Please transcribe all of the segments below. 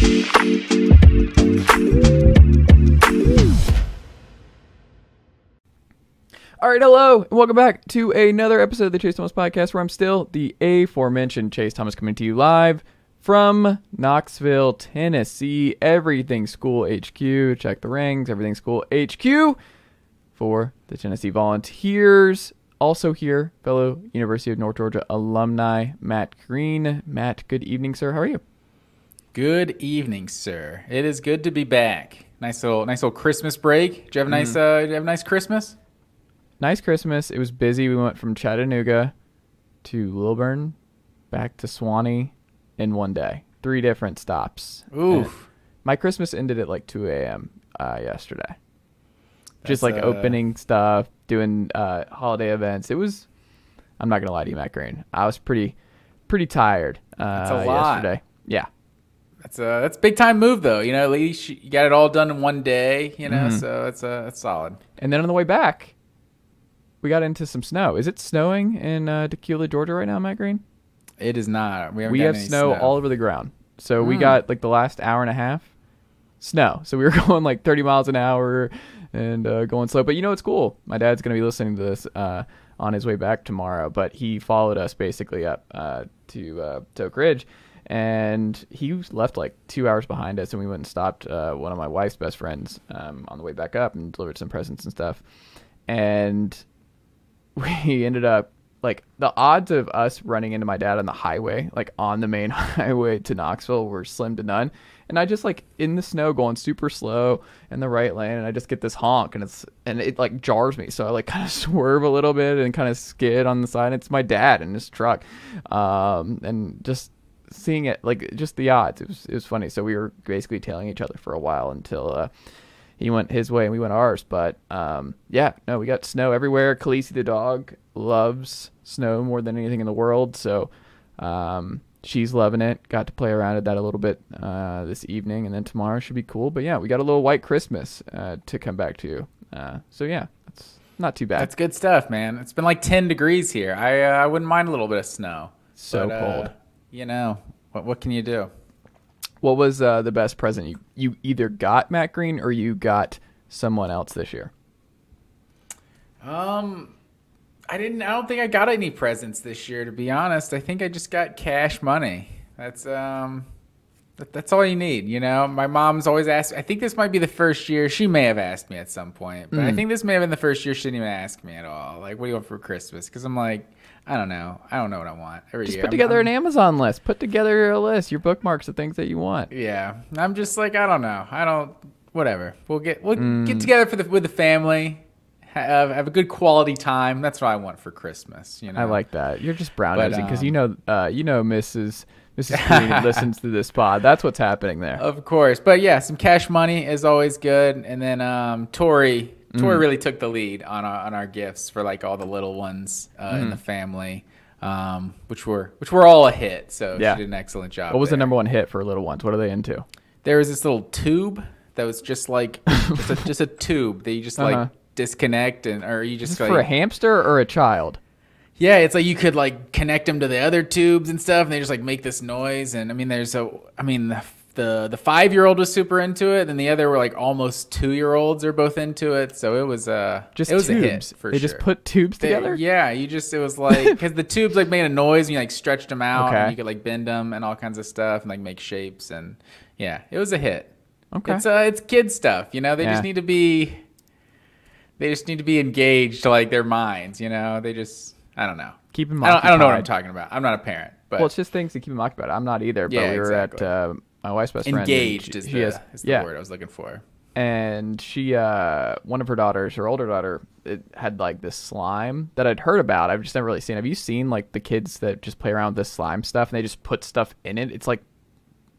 All right, hello, and welcome back to another episode of the Chase Thomas Podcast, where I'm still the aforementioned Chase Thomas, coming to you live from Knoxville, Tennessee. Everything School HQ. Check the rings. Everything School HQ for the Tennessee Volunteers. Also here, fellow University of North Georgia alumni, Matt Green. Matt, good evening, sir. How are you? Good evening, sir. It is good to be back. Nice little Christmas break. Did you have a nice Christmas? Nice Christmas. It was busy. We went from Chattanooga to Lilburn, back to Swanee in one day. 3 different stops. Oof. My Christmas ended at like 2 a.m. Yesterday. Just like opening stuff, doing holiday events. It was, I'm not going to lie to you, Matt Green, I was pretty tired That's a lot. yesterday. Yeah. That's a big time move, though. You know, at least you got it all done in one day, you know, so it's solid. And then on the way back, we got into some snow. Is it snowing in Tequila, Georgia right now, Matt Green? It is not. We have snow all over the ground. So we got like the last hour and a half snow. So we were going like 30 miles an hour and going slow. But you know what's cool? My dad's going to be listening to this on his way back tomorrow. But he followed us basically up to Oak Ridge. And he left like 2 hours behind us. And we went and stopped one of my wife's best friends on the way back up and delivered some presents and stuff. And we ended up, like, the odds of us running into my dad on the highway, like on the main highway to Knoxville, were slim to none. And I just, like, in the snow going super slow in the right lane, and I just get this honk, and it like jars me. So I like kind of swerve a little bit and kind of skid on the side. It's my dad in his truck. And just seeing it, like, just the odds, it was funny. So we were basically tailing each other for a while until he went his way and we went ours. But we got snow everywhere. Khaleesi the dog loves snow more than anything in the world, so she's loving it. Got to play around with that a little bit this evening, and then tomorrow should be cool. But yeah, we got a little white Christmas to come back to. So yeah, it's not too bad. That's good stuff, man. It's been like 10 degrees here. I wouldn't mind a little bit of snow. So cold. You know, what can you do? What was the best present you either got, Matt Green, or you got someone else this year? I don't think I got any presents this year, to be honest. I think I just got cash money. That's all you need, you know. My mom's always asked. I think this might be the first year. She may have asked me at some point, but I think this may have been the first year she didn't even ask me at all. Like, what do you want for Christmas? Because I'm like, I don't know what I want every year. Just put together an Amazon list. Put together a list, your bookmarks, the things that you want. Yeah, I'm just like, I don't know. Whatever. We'll get together with the family. Have a good quality time. That's what I want for Christmas. You know, I like that. You're just brown nosing because you know Mrs. Green listens to this pod. That's what's happening there. Of course, but yeah, some cash money is always good. And then Tori really took the lead on our gifts for like all the little ones in the family, which were all a hit. So she did an excellent job. What was the number one hit for little ones? What are they into? There was this little tube that was just like just a tube that you just like disconnect or you just like, for a hamster or a child. Yeah, it's like you could like connect them to the other tubes and stuff, and they just like make this noise. And I mean, the 5-year-old was super into it, and the other were like almost 2-year-olds are both into it. So it was a hit for sure. They just put tubes together. It was like because the tubes like made a noise and you like stretched them out, and you could like bend them and all kinds of stuff and like make shapes, and yeah, it was a hit. Okay, it's kid stuff, you know. They just need to be engaged to like their minds, you know. I don't know. Keep them occupied. I don't know what I'm talking about. I'm not a parent. But well, it's just things to keep them occupied. I'm not either. But we were at my wife's best friend. Engaged is the word I was looking for. And she, one of her daughters, her older daughter, it had like this slime that I'd heard about. I've just never really seen. Have you seen like the kids that just play around with this slime stuff and they just put stuff in it? It's like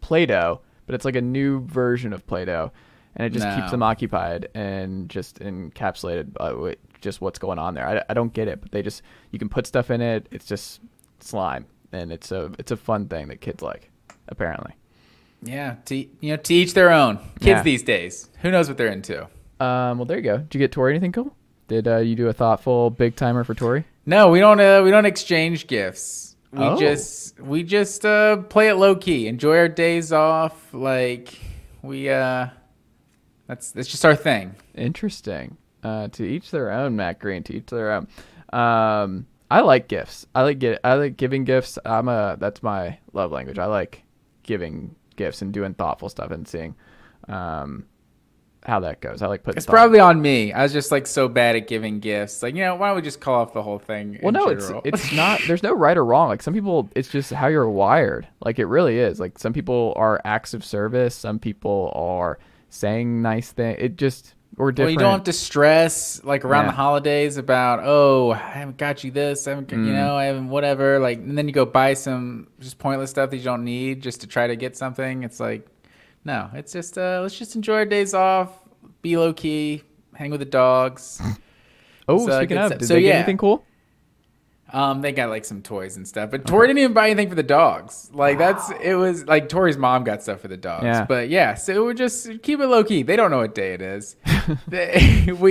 Play-Doh, but it's like a new version of Play-Doh. And it just keeps them occupied and just encapsulated with just what's going on there. I don't get it, but you can put stuff in it. It's just slime, and it's a fun thing that kids like, apparently. Yeah, to each their own. Kids these days, who knows what they're into? Well, there you go. Did you get Tori anything cool? Did you do a thoughtful big timer for Tori? No, we don't exchange gifts. we just play it low key, enjoy our days off. Like that's just our thing. Interesting. To each their own, Matt Green. To each their own. I like gifts. I like giving gifts. That's my love language. I like giving gifts and doing thoughtful stuff and seeing how that goes. I like putting. It's probably on me. I was just like so bad at giving gifts. Like, why don't we just call off the whole thing? Well, no, it's not. There's no right or wrong. Like some people, it's just how you're wired. Like it really is. Like some people are acts of service. Some people are saying nice things. It just or different. Well, you don't have to stress like around the holidays about I haven't got you this. I haven't I haven't whatever. Like, and then you go buy some just pointless stuff that you don't need just to try to get something. It's like. No, it's just let's just enjoy our days off, be low key, hang with the dogs. Speaking of, did they get anything cool? They got like some toys and stuff, but Tori didn't even buy anything for the dogs. Like it was like Tori's mom got stuff for the dogs. Yeah. But yeah, so we just keep it low key. They don't know what day it is. But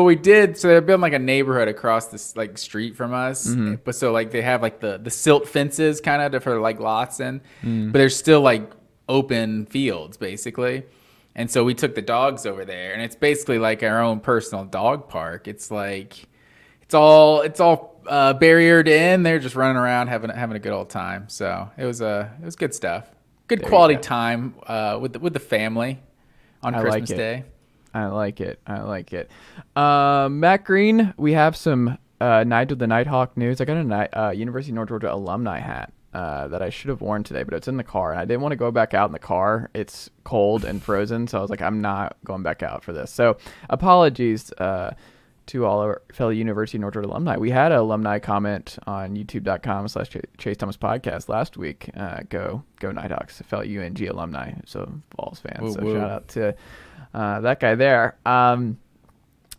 we did. So they're building like a neighborhood across this like street from us. Mm-hmm. But so like they have like the silt fences kind of for like lots in, but there's still like open fields basically, and so we took the dogs over there, and it's basically like our own personal dog park. It's like it's all barriered in. They're just running around having a good old time. So it was good stuff. Good quality time with the family on Christmas Day. I like it. Matt Green, we have some Night of the Nighthawk news. I got a University of North Georgia alumni hat that I should have worn today, but it's in the car, and I didn't want to go back out in the car. It's cold and frozen, so I was like, I'm not going back out for this. So apologies to all our fellow University of North Georgia alumni. We had an alumni comment on youtube.com/Chase Thomas Podcast last week. Go Nighthawks, fellow UNG alumni, so Vols fans. So shout out to that guy there on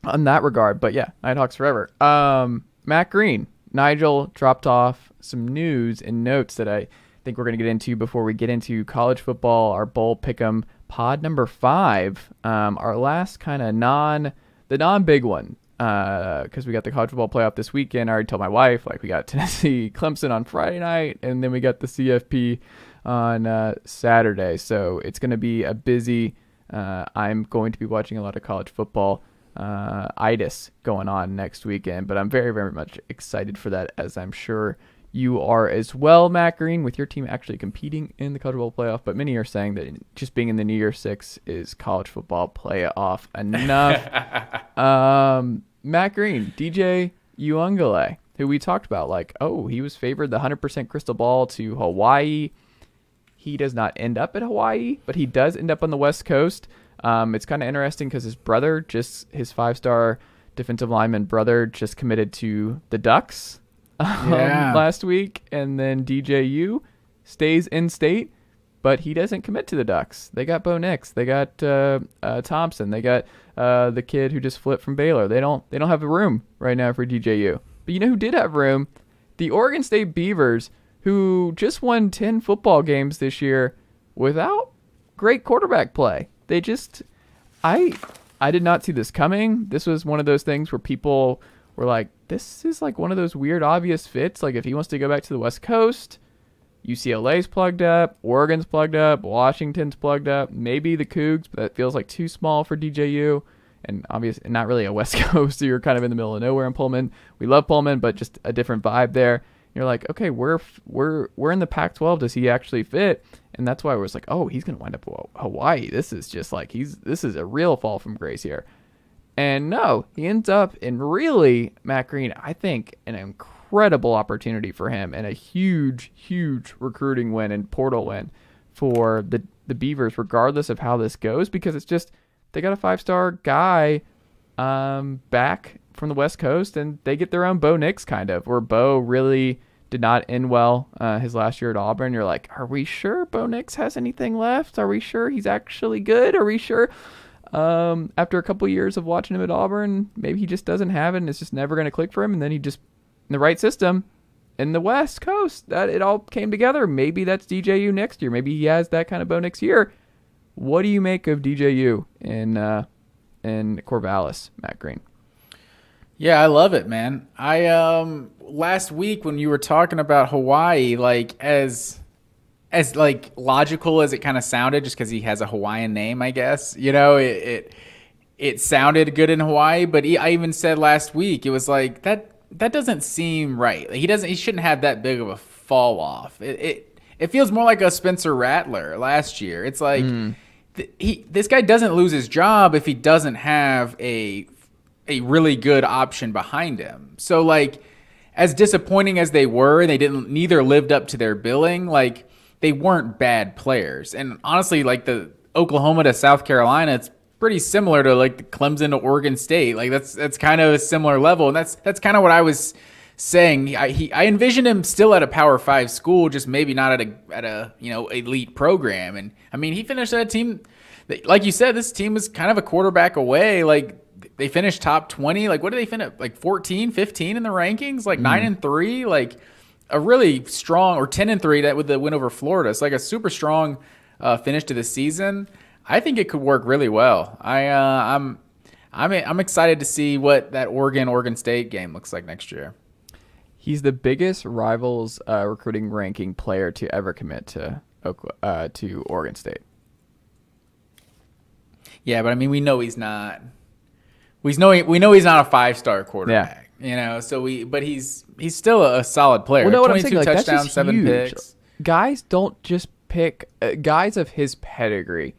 that regard. But yeah, Nighthawks forever. Matt Green. Nigel dropped off some news and notes that I think we're going to get into before we get into college football, our bowl pick'em pod number 5, our last kind of non-big one, because we got the college football playoff this weekend. I already told my wife, like we got Tennessee Clemson on Friday night, and then we got the CFP on Saturday. So it's going to be a busy. I'm going to be watching a lot of college football. Itis going on next weekend, but I'm very, very much excited for that, as I'm sure you are as well, Matt Green, with your team actually competing in the college football playoff. But many are saying that just being in the New Year's Six is college football playoff enough. Matt Green, DJ Uiagalelei, who we talked about, like, he was favored the 100% crystal ball to Hawaii. He does not end up at Hawaii, but he does end up on the West Coast. It's kind of interesting because his brother, his 5-star defensive lineman brother, just committed to the Ducks last week, and then DJU stays in state, but he doesn't commit to the Ducks. They got Bo Nix, they got Thompson, they got the kid who just flipped from Baylor. They don't have a room right now for DJU. But you know who did have room? The Oregon State Beavers, who just won 10 football games this year without great quarterback play. They just, I did not see this coming. This was one of those things where people were like, this is like one of those weird, obvious fits. Like if he wants to go back to the West Coast, UCLA's plugged up, Oregon's plugged up, Washington's plugged up, maybe the Cougs, but that feels like too small for DJU. And obviously not really a West Coast, so you're kind of in the middle of nowhere in Pullman. We love Pullman, but just a different vibe there. You're like, okay, we're in the Pac-12. Does he actually fit? And that's why I was like, he's gonna wind up Hawaii. This is just like this is a real fall from grace here. And no, he ends up in really, Matt Green, I think an incredible opportunity for him and a huge, huge recruiting win and portal win for the Beavers, regardless of how this goes, because it's just they got a 5-star guy back from the West Coast, and they get their own Bo Nix kind of, where Bo really did not end well his last year at Auburn. You're like, are we sure Bo Nix has anything left? Are we sure he's actually good? Are we sure after a couple years of watching him at Auburn, maybe he just doesn't have it and it's just never going to click for him, and then he just, in the right system, in the West Coast, that it all came together. Maybe that's DJU next year. Maybe he has that kind of Bo Nix year. What do you make of DJU in Corvallis, Matt Green? Yeah, I love it, man. I last week when you were talking about Hawaii, like as like logical as it kind of sounded, just because he has a Hawaiian name, I guess. It sounded good in Hawaii, but I even said last week it was like that doesn't seem right. Like, he shouldn't have that big of a fall off. It feels more like a Spencer Rattler last year. It's like this guy doesn't lose his job if he doesn't have a really good option behind him. So like, as disappointing as they were, they neither lived up to their billing. Like, they weren't bad players. And honestly, like the Oklahoma to South Carolina, it's pretty similar to like the Clemson to Oregon State. Like that's kind of a similar level. And that's kind of what I was saying. I envisioned him still at a Power 5 school, just maybe not at a elite program. And I mean, he finished at a team that, like you said, this team was kind of a quarterback away. Like, they finished top 20. Like, what did they finish? Like 14, 15 in the rankings? Like 9-3? Like a really strong, or 10-3 that with the win over Florida. It's like a super strong finish to the season. I think it could work really well. I'm excited to see what that Oregon State game looks like next year. He's the biggest Rivals recruiting ranking player to ever commit to Oregon State. Yeah, but I mean, we know he's not. We know he's not a 5-star quarterback. Yeah. But he's still a solid player. Well, no, what I'm 22 saying, like, touchdowns, 7 huge. picks. Guys don't just pick guys of his pedigree.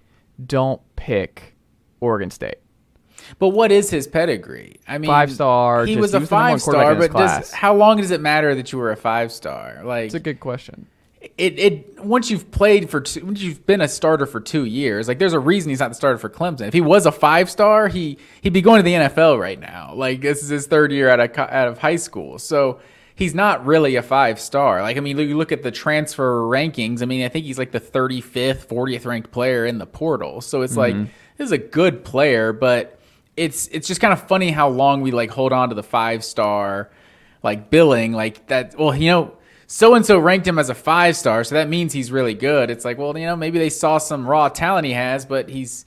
Don't pick Oregon State. But what is his pedigree? I mean, 5-star. He was a 5-star, but how long does it matter that you were a 5-star? Like, it's a good question. Once you've once you've been a starter for 2 years, like, there's a reason he's not the starter for Clemson. If he was a 5-star, he'd be going to the NFL right now. Like, this is his 3rd year out of high school, so he's not really a 5-star. Like, I mean, you look at the transfer rankings. I mean, I think he's like the 35th, 40th ranked player in the portal. So it's like, this is a good player, but it's just kind of funny how long we like hold on to the 5-star like billing, like that. Well, so-and-so ranked him as a 5-star, so that means he's really good. It's like, well, maybe they saw some raw talent he has, but he's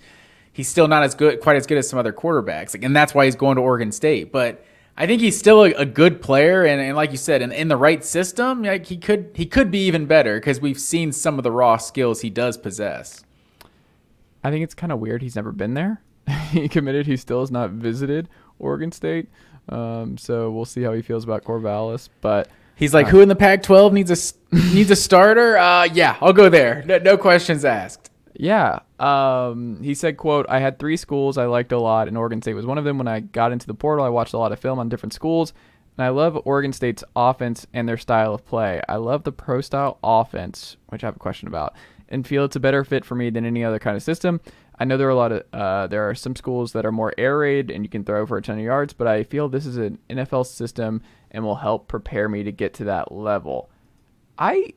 still not quite as good as some other quarterbacks. Like, and that's why he's going to Oregon State. But I think he's still a good player, and like you said, in the right system, like, he could be even better, because we've seen some of the raw skills he does possess. I think it's kind of weird he's never been there. He committed. He still has not visited Oregon State. So we'll see how he feels about Corvallis. But he's like, who in the Pac-12 needs a starter? Yeah, I'll go there. No questions asked. Yeah. He said, quote, "I had 3 schools I liked a lot, and Oregon State was one of them. When I got into the portal, I watched a lot of film on different schools, and I love Oregon State's offense and their style of play. I love the pro-style offense," which I have a question about, "and feel it's a better fit for me than any other kind of system. I know there are some schools that are more air raid and you can throw for a ton of yards, but I feel this is an NFL system and will help prepare me to get to that level." I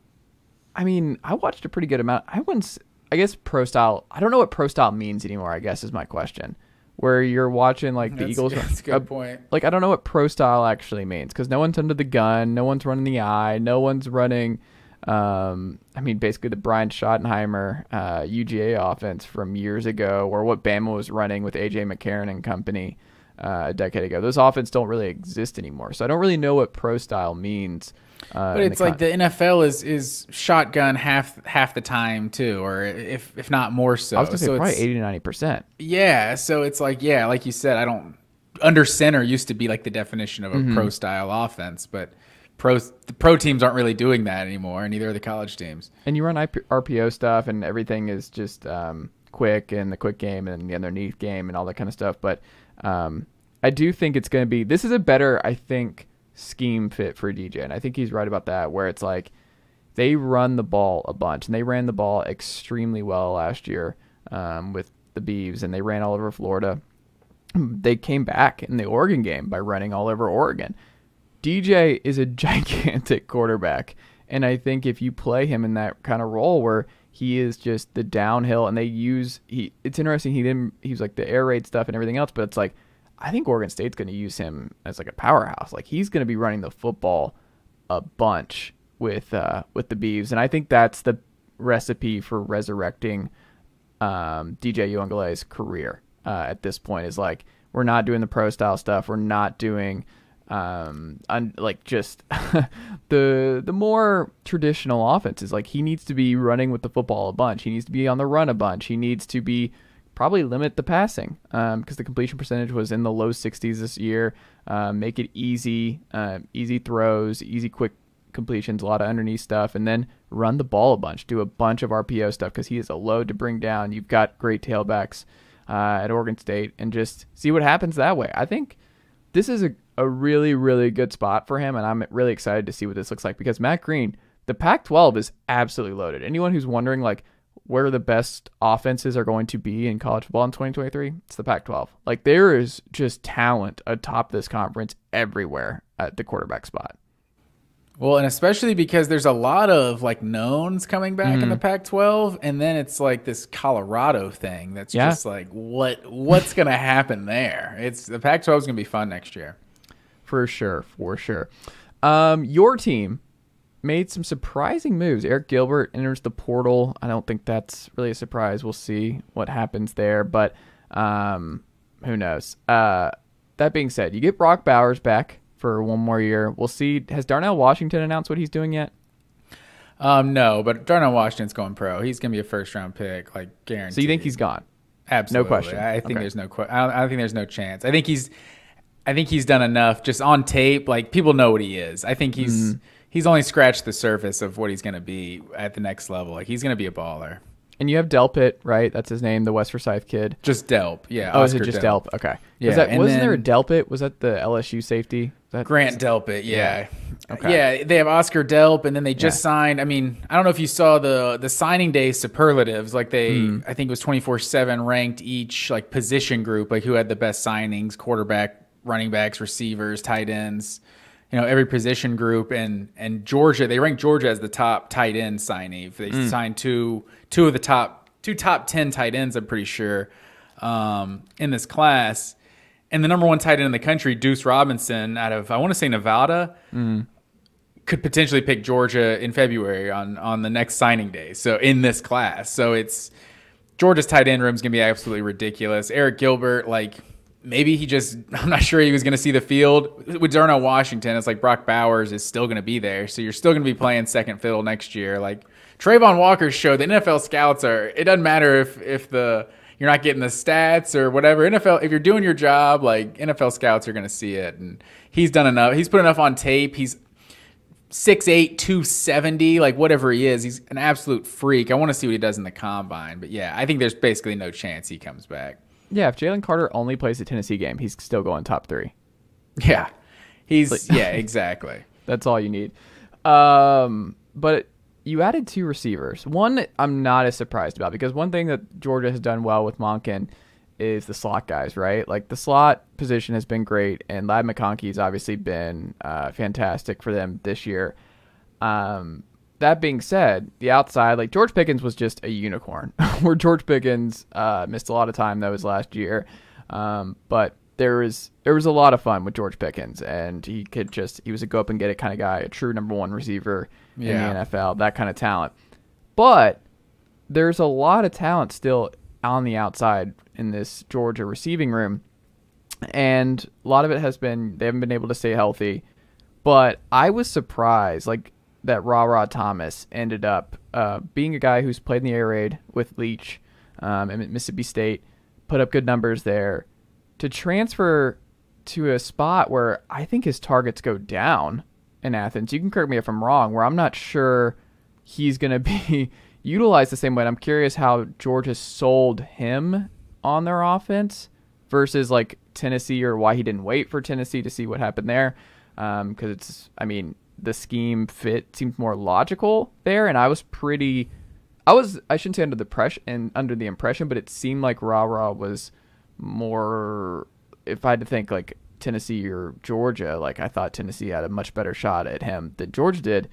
mean, I watched a pretty good amount. I guess pro style. I don't know what pro style means anymore, I guess, is my question. Where you're watching like the Eagles. That's a good point. Like, I don't know what pro style actually means, because no one's under the gun, no one's running the eye, no one's running. Basically the Brian Schottenheimer UGA offense from years ago, or what Bama was running with AJ McCarron and company a decade ago. Those offenses don't really exist anymore, so I don't really know what pro style means. But it's like the NFL is shotgun half the time too, or if not more so. I was gonna say probably 80 to 90%. Yeah, so it's like, yeah, like you said, under center used to be like the definition of a pro style offense, but the pro teams aren't really doing that anymore, and neither are the college teams. And you run RPO stuff, and everything is just quick, and the quick game and the underneath game and all that kind of stuff. But I do think it's going to be – this is a better, I think, scheme fit for DJ, and I think he's right about that, where it's like they run the ball a bunch, and they ran the ball extremely well last year with the Beavs, and they ran all over Florida. They came back in the Oregon game by running all over Oregon. DJ is a gigantic quarterback, and I think if you play him in that kind of role where he is just the downhill, and it's interesting, he was like the air raid stuff and everything else, but it's like, I think Oregon State's going to use him as like a powerhouse. Like, he's going to be running the football a bunch with the Beavs, and I think that's the recipe for resurrecting DJ Uiagalelei's career at this point, is like, we're not doing the pro style stuff. We're not doing just the more traditional offenses. Like, he needs to be running with the football a bunch. He needs to be on the run a bunch. He needs to be probably limit the passing because the completion percentage was in the low 60s this year. Make it easy throws, easy quick completions, a lot of underneath stuff, and then run the ball a bunch. Do a bunch of RPO stuff because he is a load to bring down. You've got great tailbacks at Oregon State, and just see what happens that way. I think this is a really, really good spot for him, and I'm really excited to see what this looks like because Matt Green, the Pac-12 is absolutely loaded. Anyone who's wondering like where the best offenses are going to be in college football in 2023, it's the Pac-12. Like, there is just talent atop this conference everywhere at the quarterback spot. Well, and especially because there's a lot of like knowns coming back in the Pac-12, and then it's like this Colorado thing that's just like what's going to happen there. The Pac-12 is going to be fun next year. For sure. Your team made some surprising moves. Eric Gilbert enters the portal. I don't think that's really a surprise. We'll see what happens there, but who knows? That being said, you get Brock Bowers back for one more year. We'll see. Has Darnell Washington announced what he's doing yet? No, but Darnell Washington's going pro. He's going to be a first-round pick, like guaranteed. So you think he's gone? Absolutely. No question. I think there's no I think there's no chance. I think he's done enough just on tape. Like, people know what he is. I think he's only scratched the surface of what he's going to be at the next level. Like, he's going to be a baller. And you have Delpit, right? That's his name, the West Forsyth kid. Just Delp, yeah. Oh, is it just Delp? Okay. Yeah. Wasn't there a Delpit? Was that the LSU safety? Grant Delpit, yeah. Okay. Yeah, they have Oscar Delp, and then they just signed. I mean, I don't know if you saw the signing day superlatives. Like, I think it was 24/7 ranked each like position group, like who had the best signings: quarterback, running backs, receivers, tight ends. Every position group, and Georgia, they ranked Georgia as the top tight end signee. They signed two of the top 10 tight ends, I'm pretty sure, in this class. And the number one tight end in the country, Deuce Robinson, out of, I want to say, Nevada, could potentially pick Georgia in February on the next signing day. So in this class. So it's Georgia's tight end room is going to be absolutely ridiculous. Eric Gilbert, like, maybe I'm not sure he was going to see the field. With Darnell Washington, it's like Brock Bowers is still going to be there. So you're still going to be playing second fiddle next year. Like, Trayvon Walker's show, the NFL scouts it doesn't matter if you're not getting the stats or whatever. If you're doing your job, like, NFL scouts are going to see it. And he's done enough. He's put enough on tape. He's 6'8", 270, like, whatever he is. He's an absolute freak. I want to see what he does in the combine. But yeah, I think there's basically no chance he comes back. Yeah, if Jalen Carter only plays the Tennessee game, he's still going top 3. Yeah, exactly. That's all you need. But you added 2 receivers. One I'm not as surprised about, because one thing that Georgia has done well with Monken is the slot guys, right? Like, the slot position has been great, and Ladd McConkey's obviously been fantastic for them this year. That being said, the outside, like, George Pickens was just a unicorn. Where George Pickens missed a lot of time, that was last year. But there was a lot of fun with George Pickens, and he was a go up and get it kind of guy, a true number 1 receiver in the NFL, that kind of talent. But there's a lot of talent still on the outside in this Georgia receiving room, and a lot of it has been they haven't been able to stay healthy. But I was surprised, like, that RaRa Thomas ended up being a guy who's played in the air raid with Leach at Mississippi State, put up good numbers there, to transfer to a spot where I think his targets go down in Athens. You can correct me if I'm wrong, where I'm not sure he's going to be utilized the same way. And I'm curious how Georgia sold him on their offense versus like Tennessee, or why he didn't wait for Tennessee to see what happened there. Because the scheme fit seemed more logical there, and I shouldn't say under the impression, but it seemed like RaRa was more, if I had to think like Tennessee or Georgia, like, I thought Tennessee had a much better shot at him than Georgia did.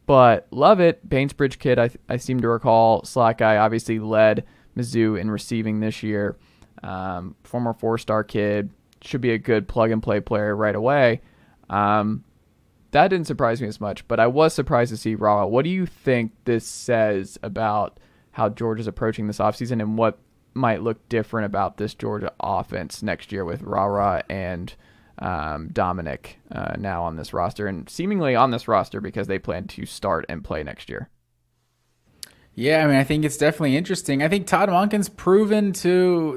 But Lovett, Bainbridge kid, I seem to recall, slot guy, obviously led Mizzou in receiving this year. Former 4-star kid, should be a good plug-and-play player right away. That didn't surprise me as much, but I was surprised to see RaRa. What do you think this says about how Georgia's approaching this offseason, and what might look different about this Georgia offense next year with RaRa and Domenic now on this roster, and seemingly on this roster because they plan to start and play next year? Yeah, I mean, I think it's definitely interesting. I think Todd Monken's proven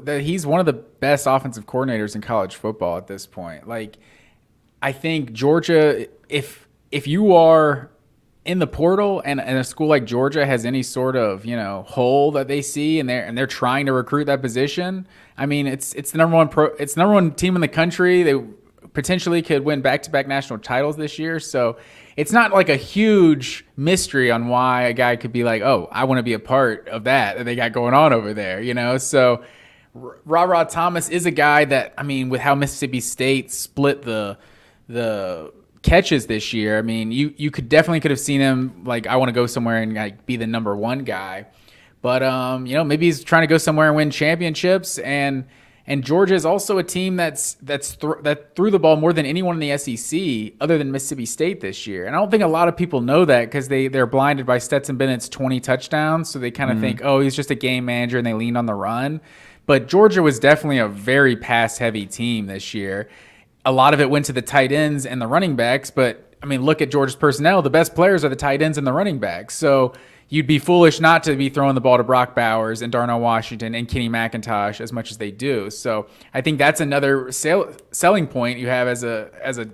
that he's one of the best offensive coordinators in college football at this point. Like, I think Georgia, if you are in the portal and a school like Georgia has any sort of, hole that they see and they're trying to recruit that position, I mean, it's the number one team in the country. They potentially could win back-to-back national titles this year. So it's not like a huge mystery on why a guy could be like, oh, I want to be a part of that they got going on over there, So RaRa Thomas is a guy that, I mean, with how Mississippi State split the catches this year, I mean, you could have seen him like, I want to go somewhere and like be the number one guy. But, maybe he's trying to go somewhere and win championships. And Georgia is also a team that threw the ball more than anyone in the SEC other than Mississippi State this year. And I don't think a lot of people know that because they're blinded by Stetson Bennett's 20 touchdowns. So they kind of think, oh, he's just a game manager, and they leaned on the run. But Georgia was definitely a very pass-heavy team this year. A lot of it went to the tight ends and the running backs. But, I mean, look at Georgia's personnel. The best players are the tight ends and the running backs. So you'd be foolish not to be throwing the ball to Brock Bowers and Darnell Washington and Kenny McIntosh as much as they do. So I think that's another selling point you have as a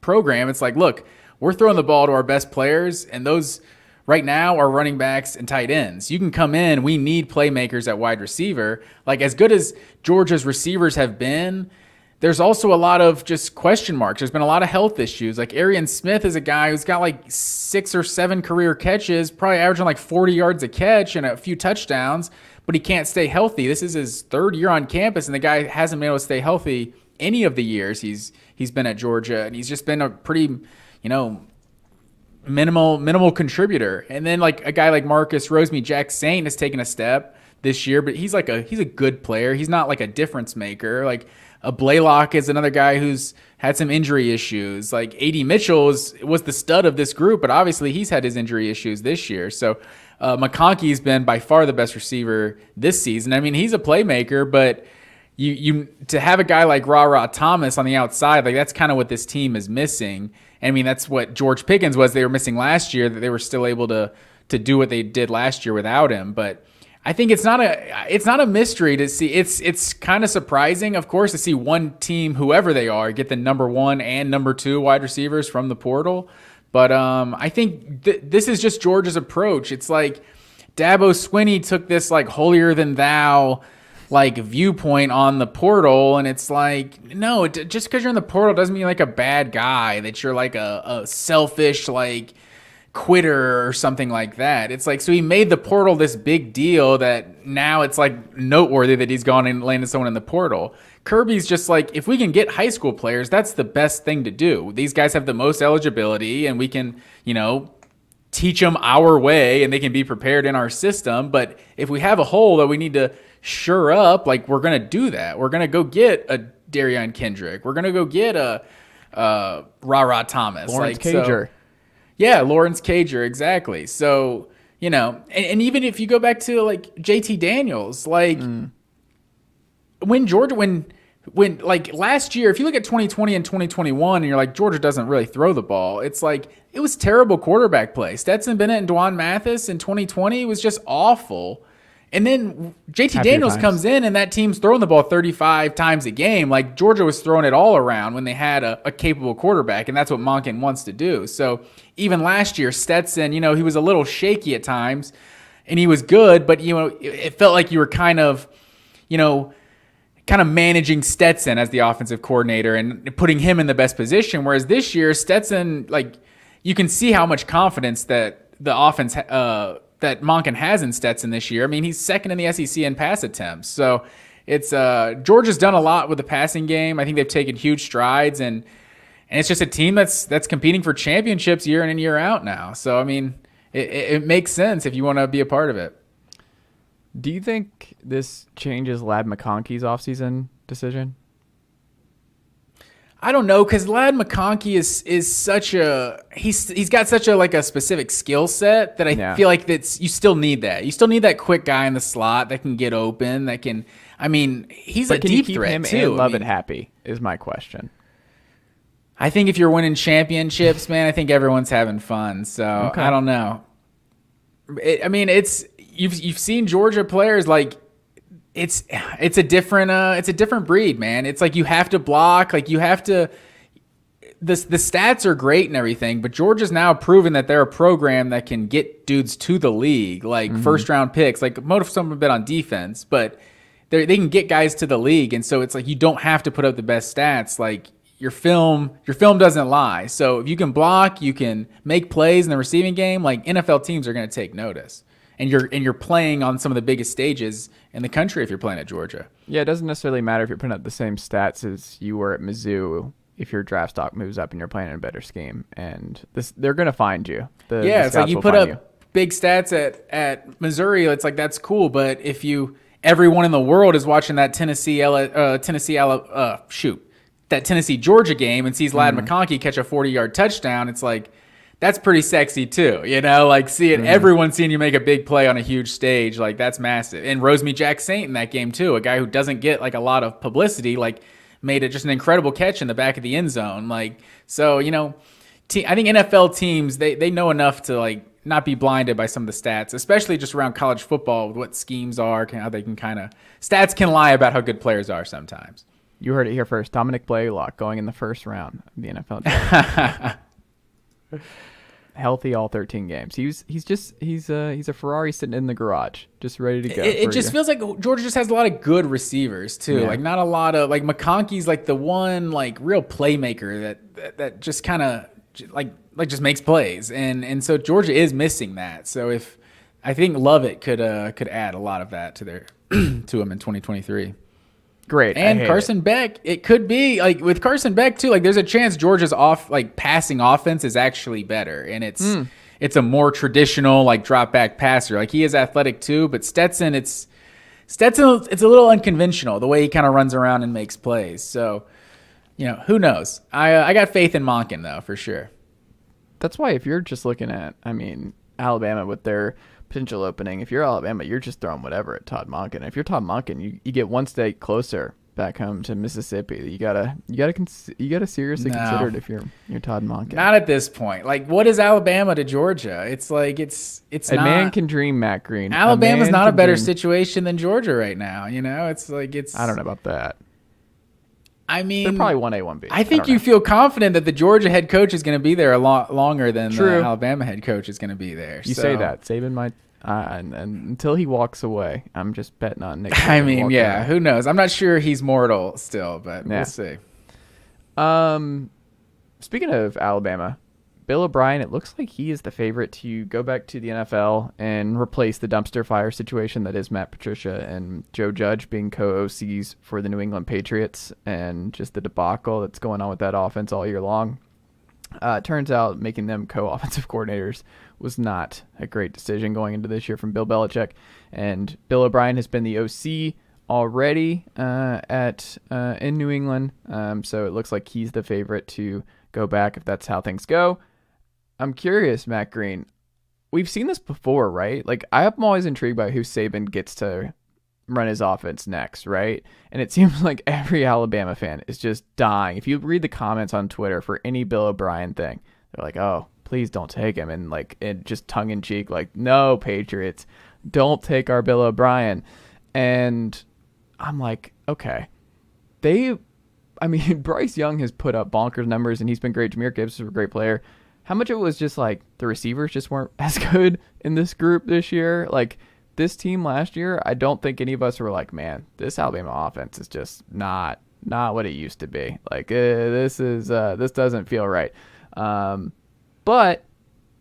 program. It's like, look, we're throwing the ball to our best players, and those right now are running backs and tight ends. You can come in. We need playmakers at wide receiver. Like, as good as Georgia's receivers have been, there's also a lot of just question marks. There's been a lot of health issues. Like, Arian Smith is a guy who's got like 6 or 7 career catches, probably averaging like 40 yards a catch and a few touchdowns, but he can't stay healthy. This is his 3rd year on campus, and the guy hasn't been able to stay healthy any of the years he's been at Georgia, and he's just been a pretty, minimal contributor. And then like a guy like Marcus Rosemy-Jack Saint has taken a step this year, but he's a good player. He's not like a difference maker. Like, Blaylock is another guy who's had some injury issues. Like, A.D. Mitchell was the stud of this group, but obviously he's had his injury issues this year. So McConkey's been by far the best receiver this season. I mean, he's a playmaker, but you to have a guy like RaRa Thomas on the outside, like, that's kind of what this team is missing. I mean, that's what George Pickens was. They were missing last year, that they were still able to do what they did last year without him. But I think it's not a mystery to see. It's kind of surprising, of course, to see one team, whoever they are, get the number 1 and number 2 wide receivers from the portal. But I think this is just Georgia's approach. It's like Dabo Swinney took this like holier than thou like viewpoint on the portal, and it's like, no, just because you're in the portal doesn't mean you're like a bad guy, that you're like a selfish like quitter or something like that. It's like, so he made the portal this big deal that now it's like noteworthy that he's gone and landed someone in the portal. Kirby's just like, if we can get high school players, that's the best thing to do. These guys have the most eligibility, and we can, teach them our way, and they can be prepared in our system. But if we have a hole that we need to shore up, like, we're going to do that. We're going to go get a Darion Kendrick. We're going to go get a RaRa Thomas. Lawrence Cager. Yeah, Lawrence Cager, exactly. So, and even if you go back to like JT Daniels, like when like last year, if you look at 2020 and 2021 and you're like, Georgia doesn't really throw the ball, it's like, it was terrible quarterback play. Stetson Bennett and Dwan Mathis in 2020 was just awful. And then JT Daniels comes in, and that team's throwing the ball 35 times a game. Like, Georgia was throwing it all around when they had a capable quarterback, and that's what Monken wants to do. So even last year, Stetson, he was a little shaky at times, and he was good, but, it felt like you were kind of managing Stetson as the offensive coordinator and putting him in the best position. Whereas this year, Stetson, like, you can see how much confidence that the offense that Monken has in Stetson this year. I mean, he's second in the SEC in pass attempts. So it's Georgia's done a lot with the passing game. I think they've taken huge strides, and it's just a team that's competing for championships year in and year out now. So, I mean, it makes sense if you want to be a part of it. Do you think this changes Ladd McConkey's offseason decision? I don't know, because Ladd McConkey is such a he's got such a like a specific skill set that I feel like you still need that. You still need that quick guy in the slot that can get open, that can. I mean, he's a deep threat him too. And Lovett happy is my question. I think if you're winning championships, man, I think everyone's having fun. So I don't know. You've seen Georgia players like. It's a different breed, man. It's like you have to block, like you have to. The stats are great and everything, but Georgia's now proven that they're a program that can get dudes to the league, like first round picks. Like most of some have been on defense, but they can get guys to the league, and so it's like you don't have to put up the best stats. Like your film doesn't lie. So if you can block, you can make plays in the receiving game. Like NFL teams are going to take notice. And you're playing on some of the biggest stages in the country if you're playing at Georgia. Yeah, it doesn't necessarily matter if you're putting up the same stats as you were at Mizzou if your draft stock moves up and you're playing in a better scheme. And they're going to find you. It's like you put up big stats at Missouri. It's like that's cool, but if everyone in the world is watching that Tennessee Georgia game and sees Ladd McConkey catch a 40-yard touchdown, it's like. That's pretty sexy too, like everyone seeing you make a big play on a huge stage, like that's massive. And Rosemy Jack Saint in that game too, a guy who doesn't get like a lot of publicity, made it just an incredible catch in the back of the end zone. So I think NFL teams, they know enough to not be blinded by some of the stats, especially just around college football, what schemes are, how they can stats can lie about how good players are sometimes. You heard it here first. Domenic Blaylock going in the first round of the NFL draft. Healthy all 13 games. He's a Ferrari sitting in the garage, just ready to go. It just feels like Georgia just has a lot of good receivers too. Yeah. Not a lot of McConkey's the one real playmaker that just kind of just makes plays, and so Georgia is missing that. So I think Lovett could add a lot of that to their to him in 2023. Great. And Carson Beck, it could be with Carson Beck too. There's a chance Georgia's passing offense is actually better, and it's a more traditional drop back passer. He is athletic too, but Stetson, it's a little unconventional the way he kind of runs around and makes plays. So, who knows? I got faith in Monken though for sure. That's why if you're just looking at, Alabama with their potential opening. If you're Alabama, you're just throwing whatever at Todd Monken. If you're Todd Monken, you get one state closer back home to Mississippi. You gotta seriously consider it if you're Todd Monken. Not at this point. What is Alabama to Georgia? It's a man can dream, Matt Green. Alabama's not a better situation than Georgia right now. It's I don't know about that. They're probably 1A, 1B. I think you feel confident that the Georgia head coach is going to be there a lot longer than the Alabama head coach is going to be there. You say that. Saban might, and until he walks away, I'm just betting on Nick. Who knows? I'm not sure he's mortal still, but we'll see. Speaking of Alabama, Bill O'Brien, it looks like he is the favorite to go back to the NFL and replace the dumpster fire situation that is Matt Patricia and Joe Judge being co-OCs for the New England Patriots, and just the debacle that's going on with that offense all year long. Turns out making them co-offensive coordinators was not a great decision going into this year from Bill Belichick, and Bill O'Brien has been the OC already in New England, so it looks like he's the favorite to go back if that's how things go. I'm curious, Matt Green. We've seen this before, right? I'm always intrigued by who Saban gets to run his offense next, right? And it seems like every Alabama fan is just dying. If you read the comments on Twitter for any Bill O'Brien thing, they're like, "Oh, please don't take him," and just tongue in cheek, "No, Patriots, don't take our Bill O'Brien." And I'm like, okay, Bryce Young has put up bonkers numbers, and he's been great. Jahmyr Gibbs is a great player. How much of it was just the receivers just weren't as good in this group this year? This team last year, I don't think any of us were man, this Alabama offense is just not what it used to be. This doesn't feel right. But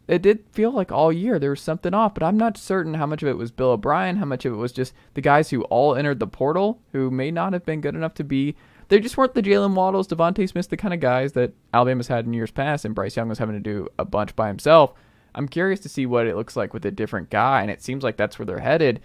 it did feel like all year there was something off, but I'm not certain how much of it was Bill O'Brien, how much of it was just the guys who all entered the portal who may not have been good enough to be. They just weren't the Jalen Waddles, Devontae Smith, the kind of guys that Alabama's had in years past, and Bryce Young was having to do a bunch by himself. I'm curious to see what it looks like with a different guy, and it seems like that's where they're headed.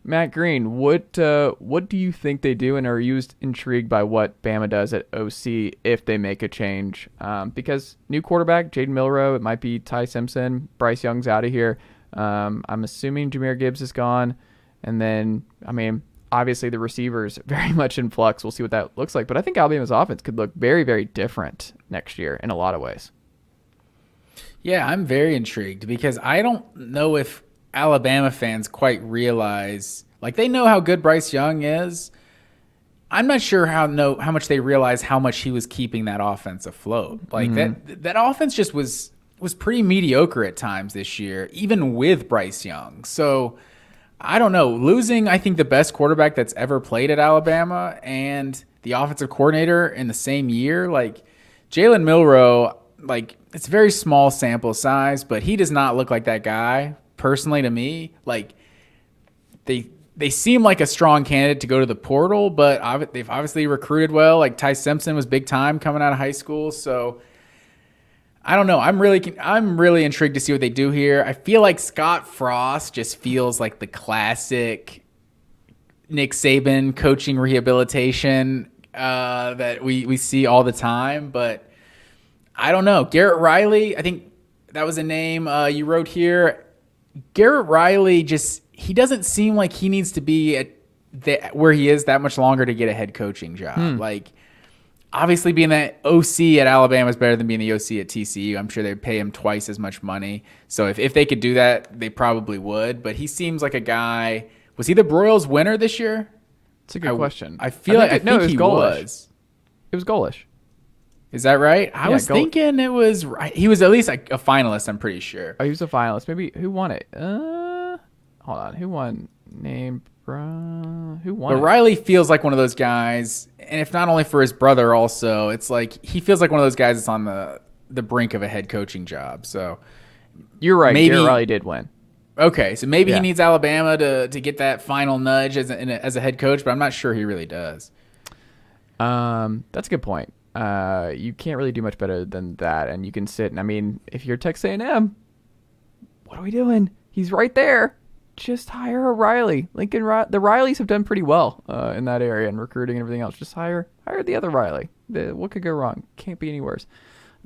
Matt Green, what do you think they do, and are you intrigued by what Bama does at OC if they make a change? Because new quarterback, Jaden Milroe, it might be Ty Simpson, Bryce Young's out of here. I'm assuming Jahmyr Gibbs is gone, and then obviously the receivers very much in flux. We'll see what that looks like, but I think Alabama's offense could look very, very different next year in a lot of ways. Yeah, I'm very intrigued because I don't know if Alabama fans quite realize, like, they know how good Bryce Young is. I'm not sure how much they realize how much he was keeping that offense afloat. Like that offense just was pretty mediocre at times this year, even with Bryce Young. So I don't know. Losing, I think, the best quarterback that's ever played at Alabama and the offensive coordinator in the same year, like Jalen Milroe, like, it's a very small sample size, but he does not look like that guy. Personally, to me, like, they seem like a strong candidate to go to the portal, but they've obviously recruited well. Like, Ty Simpson was big time coming out of high school, so I don't know. I'm really intrigued to see what they do here. I feel like Scott Frost just feels like the classic Nick Saban coaching rehabilitation that we see all the time, but I don't know. Garrett Riley, I think that was a name you wrote here. Garrett Riley he doesn't seem like he needs to be where he is that much longer to get a head coaching job. Like, obviously being the OC at Alabama is better than being the OC at TCU. I'm sure they'd pay him twice as much money. So if they could do that, they probably would. But he seems like a guy. Was he the Broyles winner this year? It's a good question. I think he was. It was Golish. Is that right? I was thinking it was right. He was at least a finalist, I'm pretty sure. Oh, he was a finalist. Maybe who won it? Hold on. Who won? Who won? But Riley feels like one of those guys, and if not only for his brother, also it's like he feels like one of those guys that's on the brink of a head coaching job. So you're right. Maybe Garrett Riley did win. Okay, so maybe he needs Alabama to get that final nudge as a head coach, but I'm not sure he really does. That's a good point. You can't really do much better than that, and you can sit. And if you're Texas A&M, what are we doing? He's right there. Just hire a Riley. The Rileys have done pretty well in that area and recruiting and everything else. Just hire the other Riley. What could go wrong? Can't be any worse.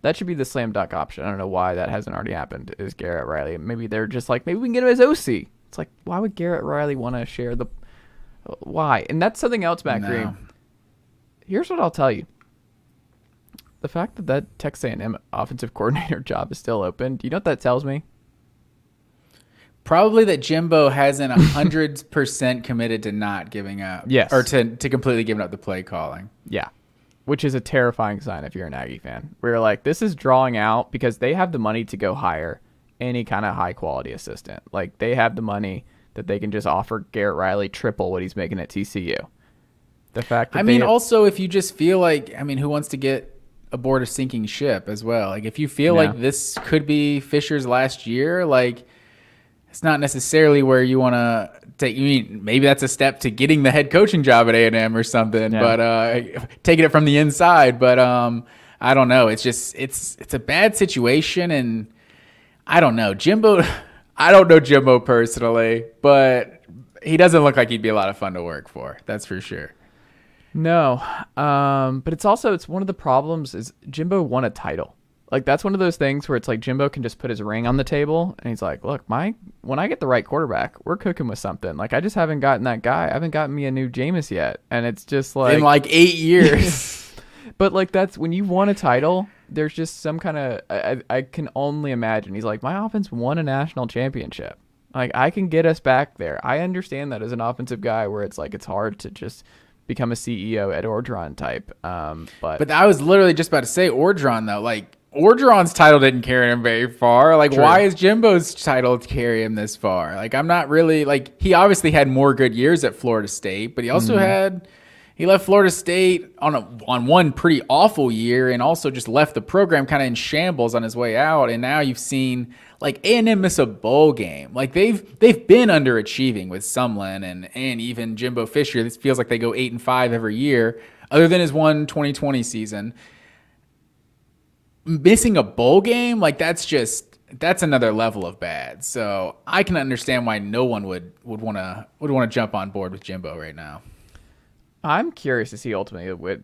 That should be the slam dunk option. I don't know why that hasn't already happened. Is Garrett Riley? Maybe they're just like, maybe we can get him as OC. It's like, why would Garrett Riley want to share the? Why? And that's something else, Matt Green. Here's what I'll tell you. The fact that Texas A&M offensive coordinator job is still open, do you know what that tells me? Probably that Jimbo hasn't 100% committed to not giving up. Yes. Or to completely giving up the play calling. Yeah. Which is a terrifying sign if you're an Aggie fan. We're like, this is drawing out because they have the money to go hire any kind of high-quality assistant. Like, they have the money that they can just offer Garrett Riley triple what he's making at TCU. The fact that also, if you just feel like, who wants to get aboard a sinking ship as well? Like, if you feel like this could be Fisher's last year, like, it's not necessarily where you want to take. Maybe that's a step to getting the head coaching job at A&M or something, but taking it from the inside. But I don't know. It's just it's a bad situation, and I don't know Jimbo. I don't know Jimbo personally, but he doesn't look like he'd be a lot of fun to work for. That's for sure. No, but it's one of the problems is Jimbo won a title. Like, that's one of those things where it's like Jimbo can just put his ring on the table and he's like, look, when I get the right quarterback, we're cooking with something. Like, I just haven't gotten that guy. I haven't gotten me a new Jameis yet. And it's just like... in like 8 years. But like, that's when you won a title, there's just some kind of... I can only imagine. He's like, my offense won a national championship. Like, I can get us back there. I understand that as an offensive guy where it's like, it's hard to just become a CEO Ed Orgeron type. But I was literally just about to say Orgeron, though. Like, Orgeron's title didn't carry him very far. Like, True. Why is Jimbo's title carry him this far? Like, I'm not really... Like, he obviously had more good years at Florida State, but he also he left Florida State on one pretty awful year and also just left the program kind of in shambles on his way out. And now you've seen, like, A&M miss a bowl game. Like, they've been underachieving with Sumlin and even Jimbo Fisher. This feels like they go 8-5 every year, other than his 2020 season. Missing a bowl game, like, that's just that's another level of bad. So I can understand why no one would want to jump on board with Jimbo right now. I'm curious to see ultimately with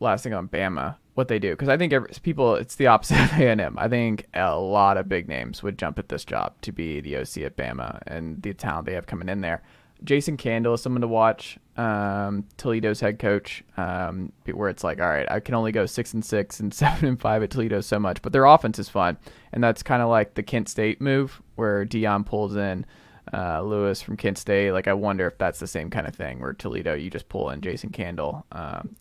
last thing on Bama what they do, because I think it's the opposite of A&M. I think a lot of big names would jump at this job to be the OC at Bama and the talent they have coming in there. Jason Candle is someone to watch. Toledo's head coach, where it's like, all right, I can only go 6-6 and 7-5 at Toledo so much, but their offense is fun, and that's kind of like the Kent State move where Dion pulls in Lewis from Kent State. Like, I wonder if that's the same kind of thing where Toledo, you just pull in Jason Candle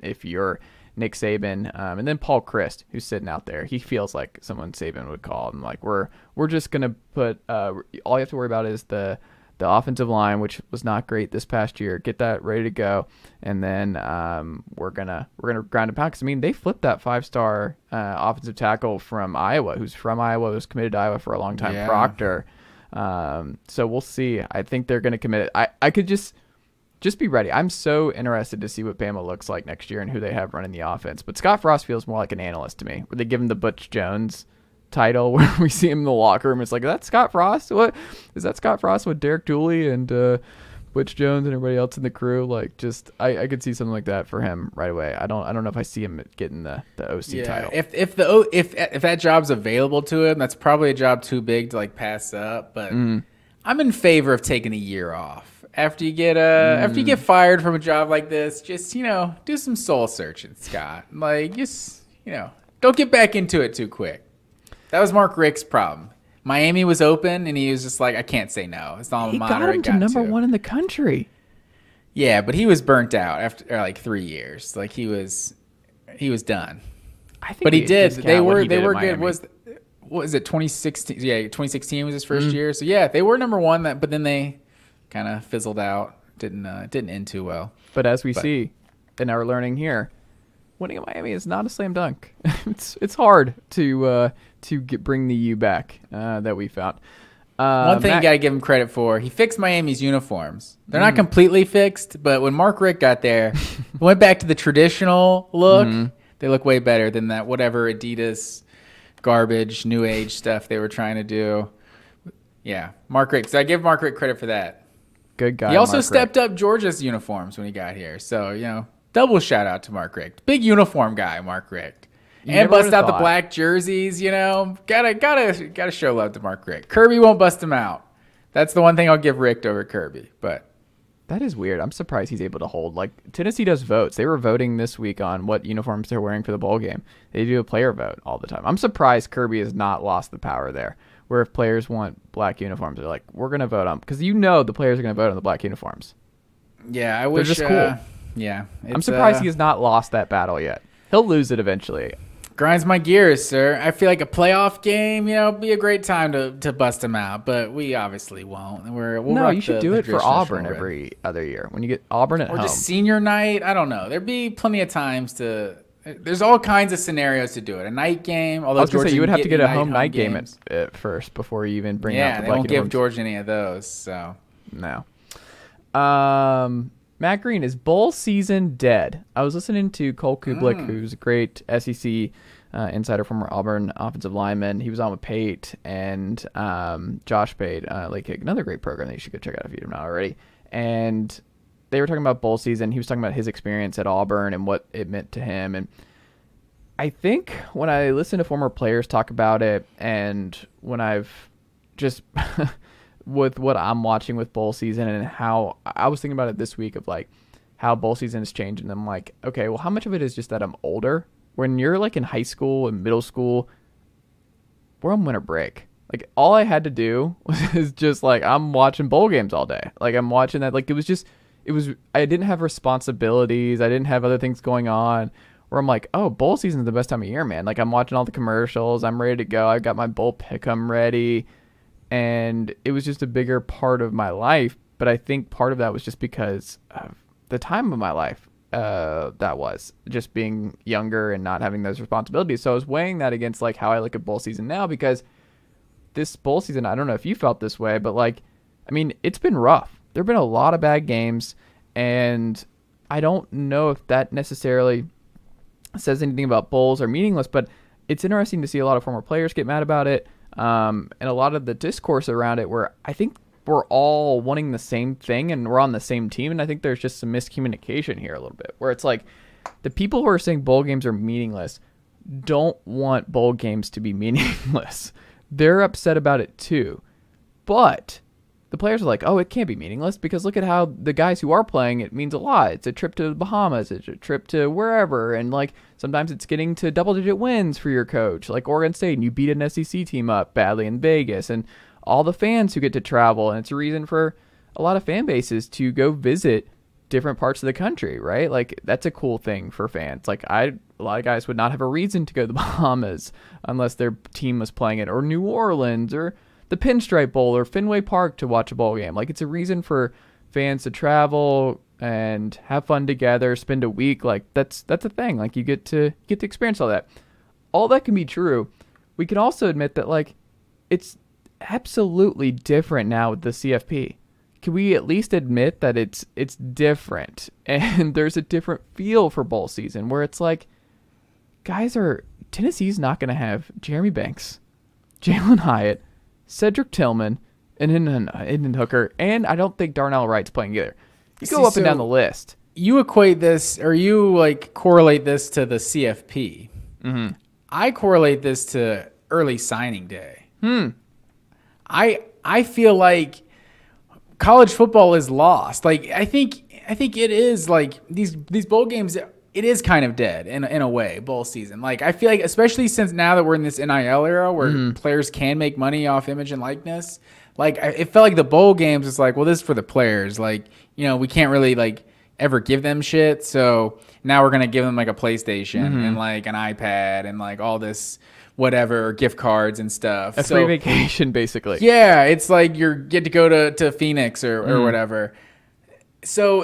if you're Nick Saban, and then Paul Christ, who's sitting out there. He feels like someone Saban would call him. Like, we're just gonna put all you have to worry about is the offensive line, which was not great this past year. Get that ready to go, and then we're gonna grind it pound. Because I mean, they flipped that 5-star offensive tackle from Iowa, who's from Iowa, was committed to Iowa for a long time, yeah. Proctor. So we'll see. I think they're gonna commit it. I could just be ready. I'm so interested to see what Bama looks like next year and who they have running the offense. But Scott Frost feels more like an analyst to me, where they give him the Butch Jones title where we see him in the locker room. It's like, that's Scott Frost? What is that? Scott Frost with Derek Dooley and Butch Jones and everybody else in the crew? Like, just I could see something like that for him right away. I don't know if I see him getting the OC title. If that job's available to him, that's probably a job too big to like pass up. But I'm in favor of taking a year off after you get fired from a job like this. Just do some soul searching, Scott. Like, just don't get back into it too quick. That was Mark Richt's problem. Miami was open, and he was just like, I can't say no. It's not he got him to number one in the country. Yeah, but he was burnt out after like 3 years. Like, he was done. I think, but he did. They were good. Was it 2016? Yeah, 2016 was his first year. So yeah, they were number one. But then they kind of fizzled out. Didn't end too well. But as we see in our learning here, winning at Miami is not a slam dunk. It's hard to bring the U back that we found. One thing you got to give him credit for, he fixed Miami's uniforms. They're not completely fixed, but when Mark Richt got there, went back to the traditional look. They look way better than that whatever Adidas garbage, new age stuff they were trying to do. Yeah, Mark Richt. So I give Mark Richt credit for that. Good guy. He also stepped up Georgia's uniforms when he got here. So, double shout out to Mark Richt. Big uniform guy, Mark Richt. And bust out the black jerseys, Gotta show love to Mark Richt. Kirby won't bust him out. That's the one thing I'll give Richt over Kirby. But that is weird. I'm surprised he's able to hold. Like, Tennessee does votes. They were voting this week on what uniforms they're wearing for the bowl game. They do a player vote all the time. I'm surprised Kirby has not lost the power there, where if players want black uniforms, they're like, we're going to vote on, because the players are going to vote on the black uniforms. Yeah, I wish. They're just cool. Yeah. I'm surprised he has not lost that battle yet. He'll lose it eventually. Grinds my gears, sir. I feel like a playoff game, be a great time to bust him out, but we obviously won't. You should do it for Auburn every other year when you get Auburn at home. Or just senior night. I don't know. There'd be plenty of times there's all kinds of scenarios to do it. A night game. Although I was going to say, you would have to get a home night game games. at first before you even bring out the black uniforms. Yeah, they won't give Georgia any of those. So no. Matt Green, is bowl season dead? I was listening to Cole Kublik, who's a great SEC insider, former Auburn offensive lineman. He was on with Pate and Josh Pate, another great program that you should go check out if you have not already. And they were talking about bowl season. He was talking about his experience at Auburn and what it meant to him. And I think when I listen to former players talk about it, and when I've just with what I'm watching with bowl season and how I was thinking about it this week of like how bowl season has changed, and I'm like, okay, well, how much of it is just that I'm older? When you're like in high school and middle school, we're on winter break. Like, all I had to do was just like, I'm watching bowl games all day. Like, I'm watching that. Like, I didn't have responsibilities. I didn't have other things going on where I'm like, oh, bowl season's the best time of year, man. Like, I'm watching all the commercials. I'm ready to go. I got my bowl pick'em ready. And it was just a bigger part of my life. But I think part of that was just because of the time of my life that was just being younger and not having those responsibilities. So I was weighing that against like how I look at bowl season now, because this bowl season, I don't know if you felt this way, but like, I mean, it's been rough. There have been a lot of bad games, and I don't know if that necessarily says anything about bowls are meaningless, but it's interesting to see a lot of former players get mad about it. and a lot of the discourse around it, where I think we're all wanting the same thing and we're on the same team, and I think there's just some miscommunication here a little bit, where it's like the people who are saying bowl games are meaningless don't want bowl games to be meaningless. They're upset about it too, but the players are like, oh, it can't be meaningless because look at how the guys who are playing it means a lot. It's a trip to the Bahamas. It's a trip to wherever. And, like, sometimes it's getting to double-digit wins for your coach, like Oregon State, and you beat an SEC team up badly in Vegas. And all the fans who get to travel. And it's a reason for a lot of fan bases to go visit different parts of the country, right? Like, that's a cool thing for fans. Like, a lot of guys would not have a reason to go to the Bahamas unless their team was playing it, or New Orleans, or the Pinstripe Bowl, or Fenway Park to watch a bowl game. Like, it's a reason for fans to travel and have fun together, spend a week. Like, that's a thing. Like, you get to experience all that. All that can be true. We can also admit that, like, it's absolutely different now with the CFP. Can we at least admit that it's different, and there's a different feel for bowl season, where it's like, Tennessee's not going to have Jeremy Banks, Jalen Hyatt, Cedric Tillman, and Hendon Hooker, and I don't think Darnell Wright's playing either. You go up and down the list. You equate this, or you like correlate this to the CFP. Mm-hmm. I correlate this to early signing day. I feel like college football is lost. Like, I think it is, like, these bowl games, it is kind of dead in a way, bowl season. Like, I feel like, especially since now that we're in this NIL era where players can make money off image and likeness, like, it felt like the bowl games is like, well, this is for the players. Like, you know, we can't really, like, ever give them shit. So now we're going to give them, like, a PlayStation and, like, an iPad and, like, all this whatever, gift cards and stuff. A free vacation, basically. Yeah, it's like you get to go to Phoenix or whatever. So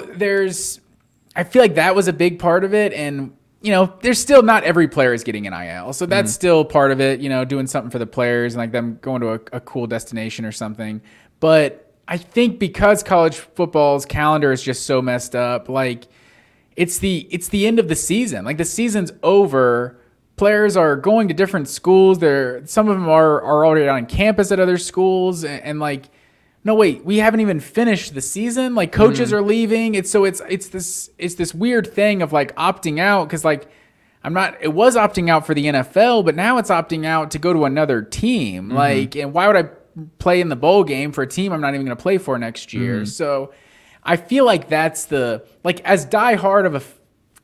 I feel like that was a big part of it. And, you know, there's still not every player is getting NIL. So that's still part of it, you know, doing something for the players and like them going to a cool destination or something. But I think because college football's calendar is just so messed up, like it's the end of the season. Like the season's over. Players are going to different schools. Some of them are already on campus at other schools and like, no, wait, we haven't even finished the season. Like coaches are leaving. It's this weird thing of like opting out. Cause like it was opting out for the NFL, but now it's opting out to go to another team. Like, and why would I play in the bowl game for a team I'm not even going to play for next year? So I feel like that's as diehard of a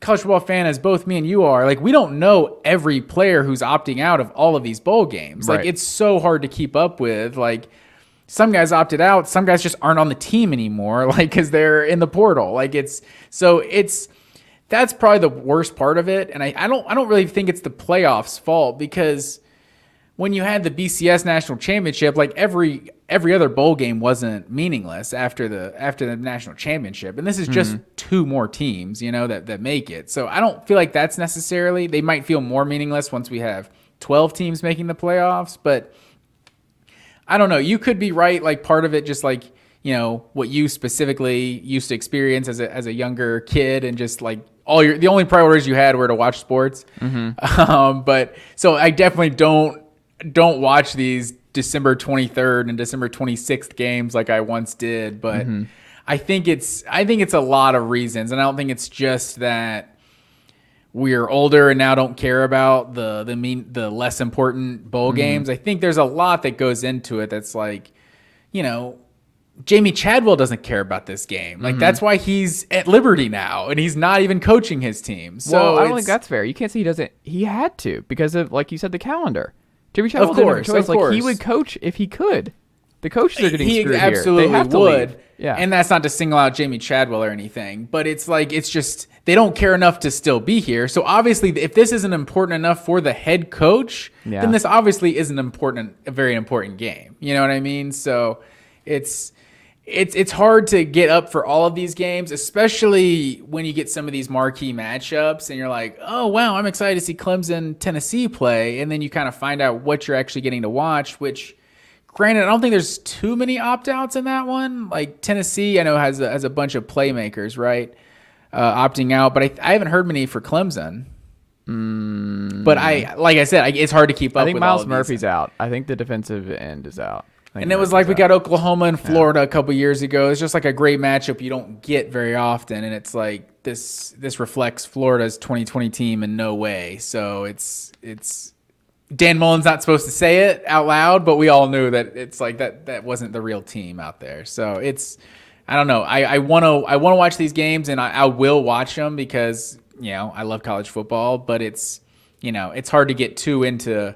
college football fan as both me and you are, like we don't know every player who's opting out of all of these bowl games. Right. Like it's so hard to keep up with. Like some guys opted out, some guys just aren't on the team anymore, like because they're in the portal. Like that's probably the worst part of it. And I don't really think it's the playoffs' fault because when you had the BCS national championship, like every other bowl game wasn't meaningless after the national championship. And this is just two more teams, you know, that make it. So I don't feel like that's necessarily, they might feel more meaningless once we have 12 teams making the playoffs, but I don't know. You could be right. Like part of it, just like, you know, what you specifically used to experience as a younger kid and just like the only priorities you had were to watch sports. But so I definitely don't watch these December 23rd and December 26th games like I once did. But I think it's a lot of reasons. And I don't think it's just that we're older and now don't care about the less important bowl games. I think there's a lot that goes into it that's like, you know, Jamie Chadwell doesn't care about this game. Like that's why he's at Liberty now and he's not even coaching his team. So I don't think that's fair. You can't say he doesn't. He had to because of, like you said, the calendar. Jamie Chadwell didn't have a choice. Like he would coach if he could. The coaches are getting screwed here. He absolutely would. Yeah. And that's not to single out Jamie Chadwell or anything, but it's like it's just they don't care enough to still be here. So obviously, if this isn't important enough for the head coach, then this obviously isn't a very important game. You know what I mean? So it's hard to get up for all of these games, especially when you get some of these marquee matchups and you're like, oh, wow, I'm excited to see Clemson, Tennessee play. And then you kind of find out what you're actually getting to watch, which granted, I don't think there's too many opt-outs in that one. Like Tennessee, I know has a bunch of playmakers, right, opting out, but I haven't heard many for Clemson. But like I said, it's hard to keep up. I think with Miles all of Murphy's these. out. I think the defensive end is out. And it was like we got Oklahoma and Florida a couple years ago. It's just like a great matchup you don't get very often, and it's like this reflects Florida's 2020 team in no way. So it's Dan Mullen's not supposed to say it out loud, but we all knew that it's like that wasn't the real team out there. So I don't know. I want to watch these games, and I will watch them because I love college football, but it's hard to get too into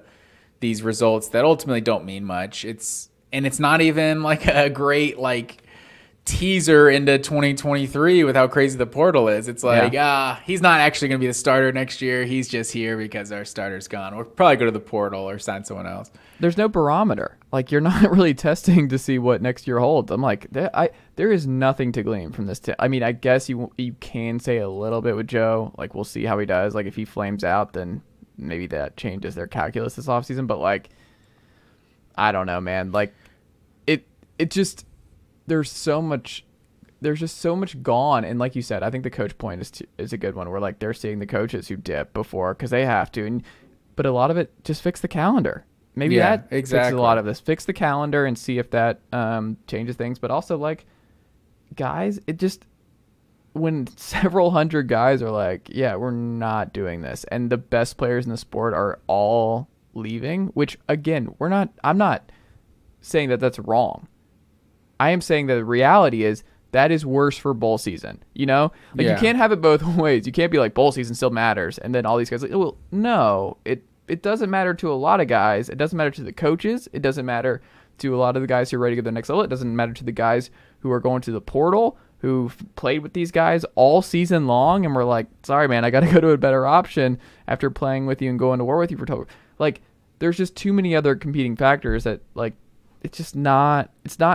these results that ultimately don't mean much. It's not even like a great teaser into 2023 with how crazy the portal is. It's like, he's not actually going to be the starter next year. He's just here because our starter's gone. We'll probably go to the portal or sign someone else. There's no barometer. Like, you're not really testing to see what next year holds. I'm like, there is nothing to glean from this. I mean, I guess you can say a little bit with Joe. Like, we'll see how he does. Like, if he flames out, then maybe that changes their calculus this offseason. But, like, I don't know, man. Like, it just... There's just so much gone, and like you said, I think the coach point is a good one. Where like they're seeing the coaches who dip before because they have to, but a lot of it just fix the calendar. Maybe that fixes a lot of this. Fix the calendar and see if that changes things. But also like guys, it just when several hundred guys are like, yeah, we're not doing this, and the best players in the sport are all leaving. Which again, I'm not saying that that's wrong. I am saying that the reality is that is worse for bowl season. You can't have it both ways. You can't be like bowl season still matters, and then all these guys like, well, no, it doesn't matter to a lot of guys. It doesn't matter to the coaches. It doesn't matter to a lot of the guys who are ready to go to the next level. It doesn't matter to the guys who are going to the portal, who've played with these guys all season long, and we're like, sorry, man, I got to go to a better option after playing with you and going to war with you for total. Like, there's just too many other competing factors that like. It's not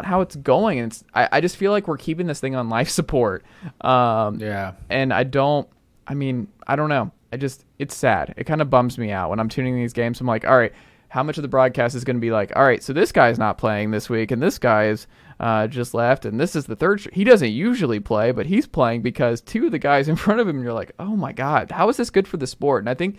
how it's going. And I just feel like we're keeping this thing on life support. And I don't know. It's sad. It kind of bums me out when I'm tuning these games. I'm like, all right, how much of the broadcast is going to be like, all right, so this guy's not playing this week and this guy is just left. And this is the third. He doesn't usually play, but he's playing because two of the guys in front of him, and you're like, oh my God, how is this good for the sport? And I think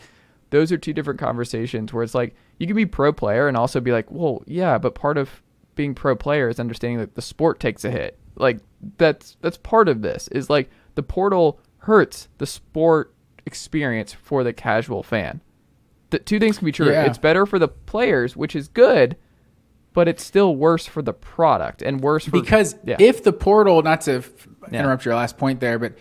those are two different conversations where it's like you can be pro player and also be like, well, yeah, but part of being pro player is understanding that the sport takes a hit. Like that's part of this is like the portal hurts the sport experience for the casual fan. The two things can be true. Yeah. It's better for the players, which is good, but it's still worse for the product and worse for if the portal, not to interrupt your last point there, but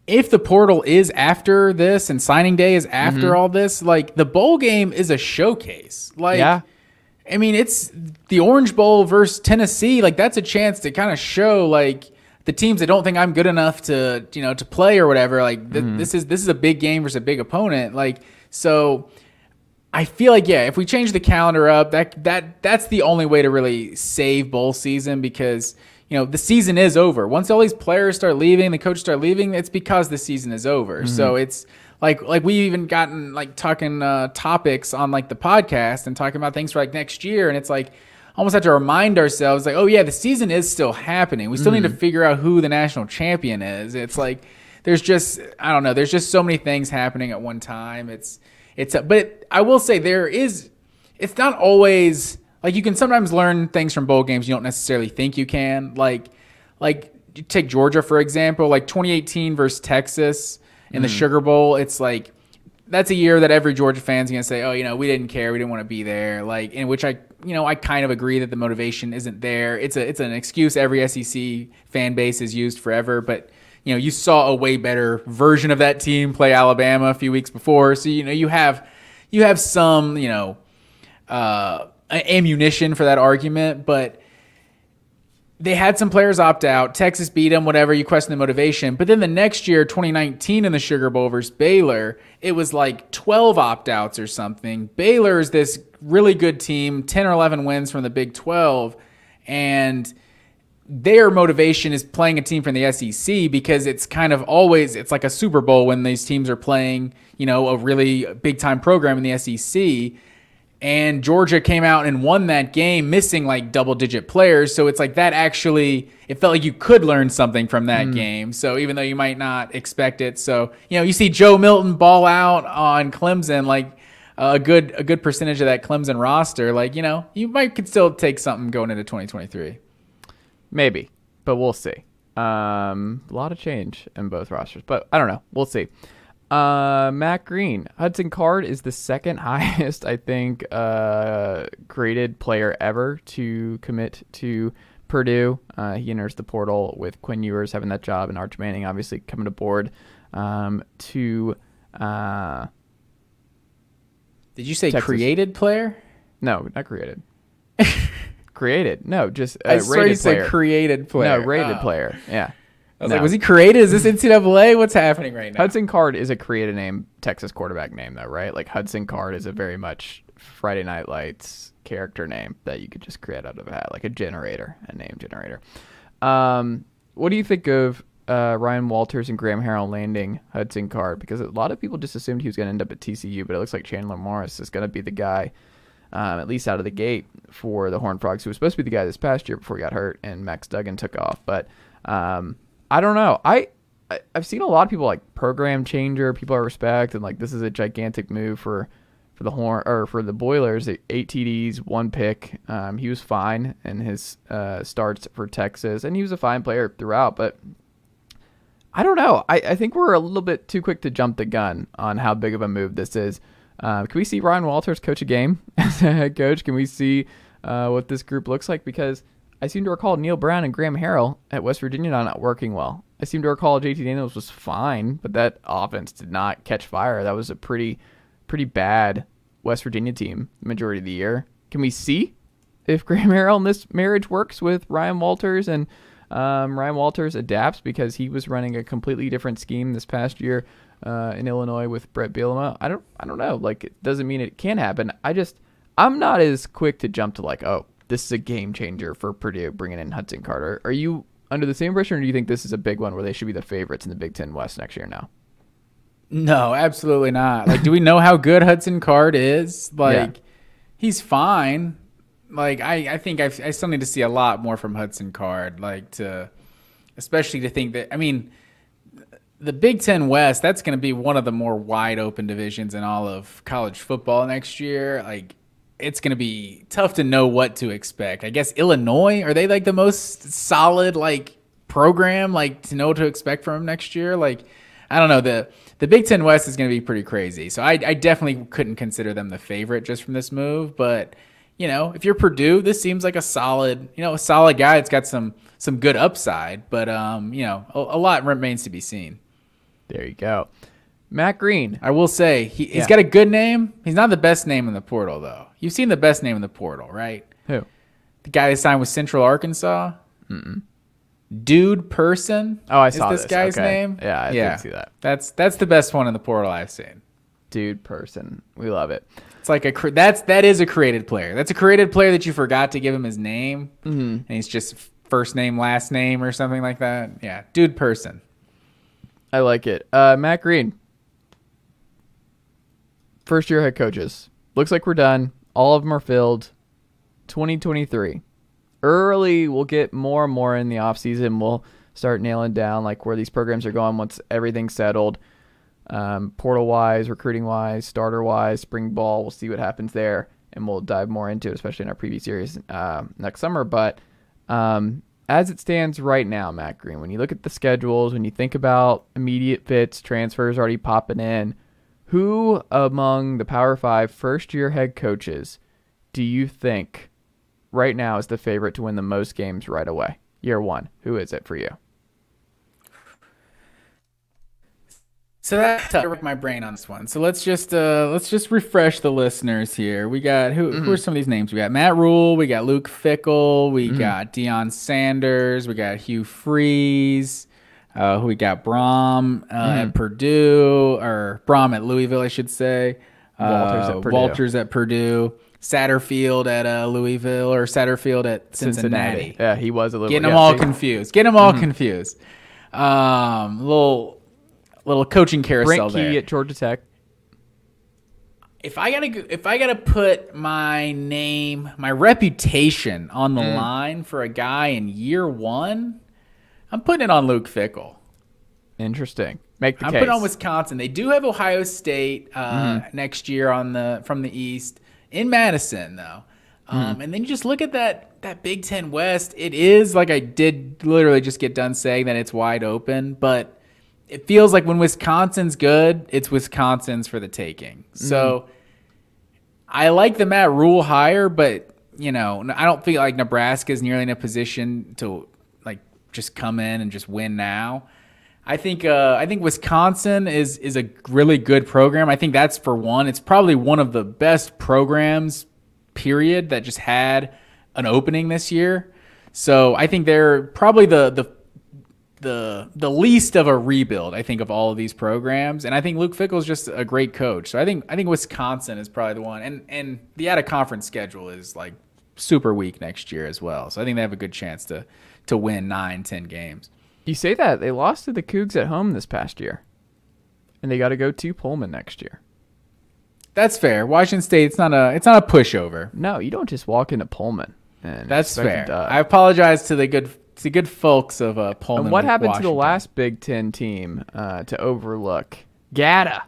if the portal is after this and signing day is after all this, like the bowl game is a showcase. Like, I mean, it's the Orange Bowl versus Tennessee. Like that's a chance to kind of show like the teams that don't think I'm good enough to to play or whatever. Like this is a big game versus a big opponent. Like so, I feel like if we change the calendar up, that's the only way to really save bowl season because. The season is over. Once all these players start leaving, the coaches start leaving, it's because the season is over. So it's like we even gotten like talking topics on like the podcast and talking about things for like next year. And it's like almost have to remind ourselves like, oh yeah, the season is still happening. We still need to figure out who the national champion is. It's like, there's just so many things happening at one time. But I will say it's not always, like you can sometimes learn things from bowl games you don't necessarily think you can. Like you take Georgia for example, like 2018 versus Texas in the Sugar Bowl. It's like that's a year that every Georgia fan's gonna say, oh, we didn't care, we didn't want to be there. Like in which I kind of agree that the motivation isn't there. It's an excuse every SEC fan base has used forever. But you saw a way better version of that team play Alabama a few weeks before, so you have some ammunition for that argument, but they had some players opt out. Texas beat them, whatever, you question the motivation. But then the next year, 2019 in the Sugar Bowl versus Baylor, it was like 12 opt-outs or something. Baylor is this really good team, 10 or 11 wins from the Big 12, and their motivation is playing a team from the SEC because it's kind of always, it's like a Super Bowl when these teams are playing, a really big-time program in the SEC. And Georgia came out and won that game, missing like double-digit players. So it's like that actually, it felt like you could learn something from that game. So even though you might not expect it. So, you see Joe Milton ball out on Clemson, like a good percentage of that Clemson roster. Like, you could still take something going into 2023. Maybe, but we'll see. A lot of change in both rosters, but I don't know. We'll see. Matt Green, Hudson Card is the second highest, I think, graded player ever to commit to Purdue. He enters the portal with Quinn Ewers having that job and Arch Manning obviously coming aboard to Did you say Texas. Created player? No, not created. Created. No, just I swear you player. said created player. No, rated player. Yeah. I was like, was he created? Is this NCAA? What's happening right now? Hudson Card is a created name, Texas quarterback name, though, right? Like Hudson Card is a very much Friday Night Lights character name that you could just create out of a hat, like a generator, a name generator. What do you think of Ryan Walters and Graham Harrell landing Hudson Card? Because a lot of people just assumed he was going to end up at TCU, but it looks like Chandler Morris is going to be the guy, at least out of the gate, for the Horned Frogs, who was supposed to be the guy this past year before he got hurt and Max Duggan took off. But I don't know. I've seen a lot of people like program changer, people I respect, and like this is a gigantic move for the Boilers. 8 TDs, 1 pick. He was fine in his starts for Texas, and he was a fine player throughout. But I don't know. I think we're a little bit too quick to jump the gun on how big of a move this is. Can we see Ryan Walters coach a game as a head coach? Can we see what this group looks like? Because I seem to recall Neil Brown and Graham Harrell at West Virginia not working well. I seem to recall JT Daniels was fine, but that offense did not catch fire. That was a pretty bad West Virginia team the majority of the year. Can we see if Graham Harrell and this marriage works with Ryan Walters and Ryan Walters adapts, because he was running a completely different scheme this past year in Illinois with Brett Bielema? I don't know. Like, it doesn't mean it can't happen. I'm not as quick to jump to like, oh, this is a game changer for Purdue bringing in Hudson Card. Are you under the same impression, or do you think this is a big one where they should be the favorites in the Big Ten West next year now? No, absolutely not. Like, do we know how good Hudson Card is? Like, he's fine. Like, I think I still need to see a lot more from Hudson Card, like, especially to think that, I mean, the Big Ten West, that's going to be one of the more wide open divisions in all of college football next year. Like, it's going to be tough to know what to expect. I guess Illinois, are they like the most solid like program, like to know what to expect from them next year? Like, I don't know. The Big Ten West is going to be pretty crazy. So I definitely couldn't consider them the favorite just from this move. But, if you're Purdue, this seems like a solid guy that's got some good upside. But, a lot remains to be seen. There you go. Matt Green. I will say, he's got a good name. He's not the best name in the portal, though. You've seen the best name in the portal, right? Who? The guy that signed with Central Arkansas? Dude Person. Oh, I saw this guy's name. Yeah, I did see that. That's the best one in the portal I've seen. Dude Person. We love it. It's like that is a created player. That's a created player that you forgot to give him his name, and he's just first name, last name, or something like that. Yeah, Dude Person. I like it. Matt Green. First year head coaches. Looks like we're done. All of them are filled. 2023. Early, we'll get more and more in the offseason. We'll start nailing down like where these programs are going once everything's settled. Portal-wise, recruiting-wise, starter-wise, spring ball. We'll see what happens there, and we'll dive more into it, especially in our preview series next summer. But as it stands right now, Matt Green, when you look at the schedules, when you think about immediate fits, transfers already popping in, who among the Power 5 first-year head coaches do you think right now is the favorite to win the most games right away? Year one. Who is it for you? So that's tough to work my brain on this one. So let's just refresh the listeners here. We got who are some of these names? We got Matt Rule, we got Luke Fickell, we got Deion Sanders, we got Hugh Freeze. Who we got? Braum at Purdue, or Braum at Louisville, I should say. Walters at Purdue. Satterfield at Louisville, or Satterfield at Cincinnati. Yeah, he was a little. Getting them all confused. Little coaching carsel Brent Key there. at Georgia Tech. if I gotta put my name, my reputation on the line for a guy in year one, I'm putting it on Luke Fickell. Interesting. Make the case. I'm putting on Wisconsin. They do have Ohio State next year from the East in Madison though. And then you just look at that Big Ten West. It is, like I did literally just get done saying, that it's wide open, but it feels like when Wisconsin's good, it's Wisconsin's for the taking. So I like the Matt Rule hire, but I don't feel like Nebraska is nearly in a position to like just come in and just win now. I think Wisconsin is a really good program. I think that's for one. It's probably one of the best programs, period, that just had an opening this year. So I think they're probably the least of a rebuild, I think, of all of these programs. And I think Luke Fickell is just a great coach. So I think Wisconsin is probably the one. And the out of conference schedule is like super weak next year as well. So I think they have a good chance to win 9-10 games. You say that they lost to the Cougs at home this past year, and they got to go to Pullman next year. That's fair. Washington State, it's not a pushover. No, you don't just walk into Pullman. And that's fair. I apologize to the good folks of Pullman. And what happened Washington. to the last Big Ten team to overlook? GATA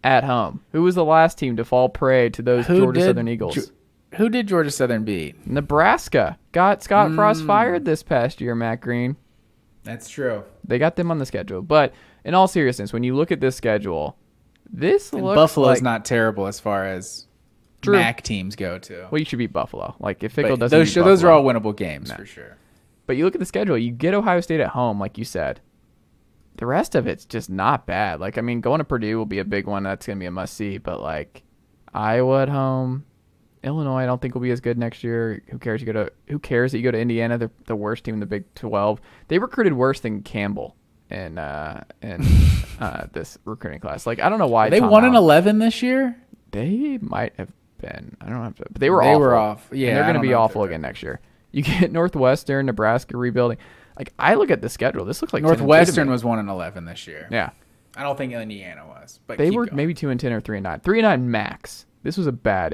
at home. Who was the last team to fall prey to those Georgia Southern Eagles? Who did Georgia Southern beat? Nebraska got Scott Frost fired this past year, Matt Green. That's true. They got them on the schedule. But in all seriousness, when you look at this schedule, looks Buffalo's like, not terrible as far as True. MAC teams go to. Well, you should beat Buffalo. Like if Fickell doesn't those beat Buffalo, those are all winnable games for sure. But you look at the schedule, you get Ohio State at home, like you said. The rest of it's just not bad. Like, I mean, going to Purdue will be a big one. That's going to be a must-see. But, like, Iowa at home, Illinois I don't think will be as good next year. Who cares that you go to Indiana? They're the worst team in the Big 12. They recruited worse than Campbell in this recruiting class. Like, I don't know why. They won an 11 this year? They might have been. I don't know. But they were awful. They were off. Yeah, and they're going to be awful again next year. You get Northwestern, Nebraska rebuilding. Like, I look at the schedule. This looks like Northwestern was 1-11 this year. Yeah. I don't think Indiana was. But they were maybe 2-10 or 3-9. 3-9 max. This was a bad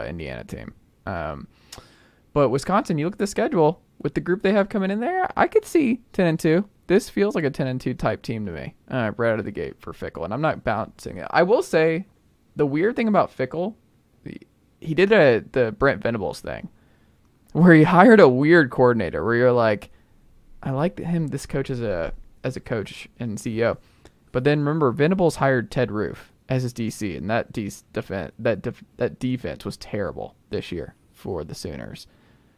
Indiana team. But Wisconsin, you look at the schedule with the group they have coming in there, I could see 10-2. This feels like a 10-2 type team to me, right out of the gate for Fickell. And I'm not bouncing it. I will say the weird thing about Fickell, he did the Brent Venables thing where he hired a weird coordinator where you're like, I like this coach as a coach and CEO. But then remember, Venables hired Ted Roof as his DC, and that defense was terrible this year for the Sooners.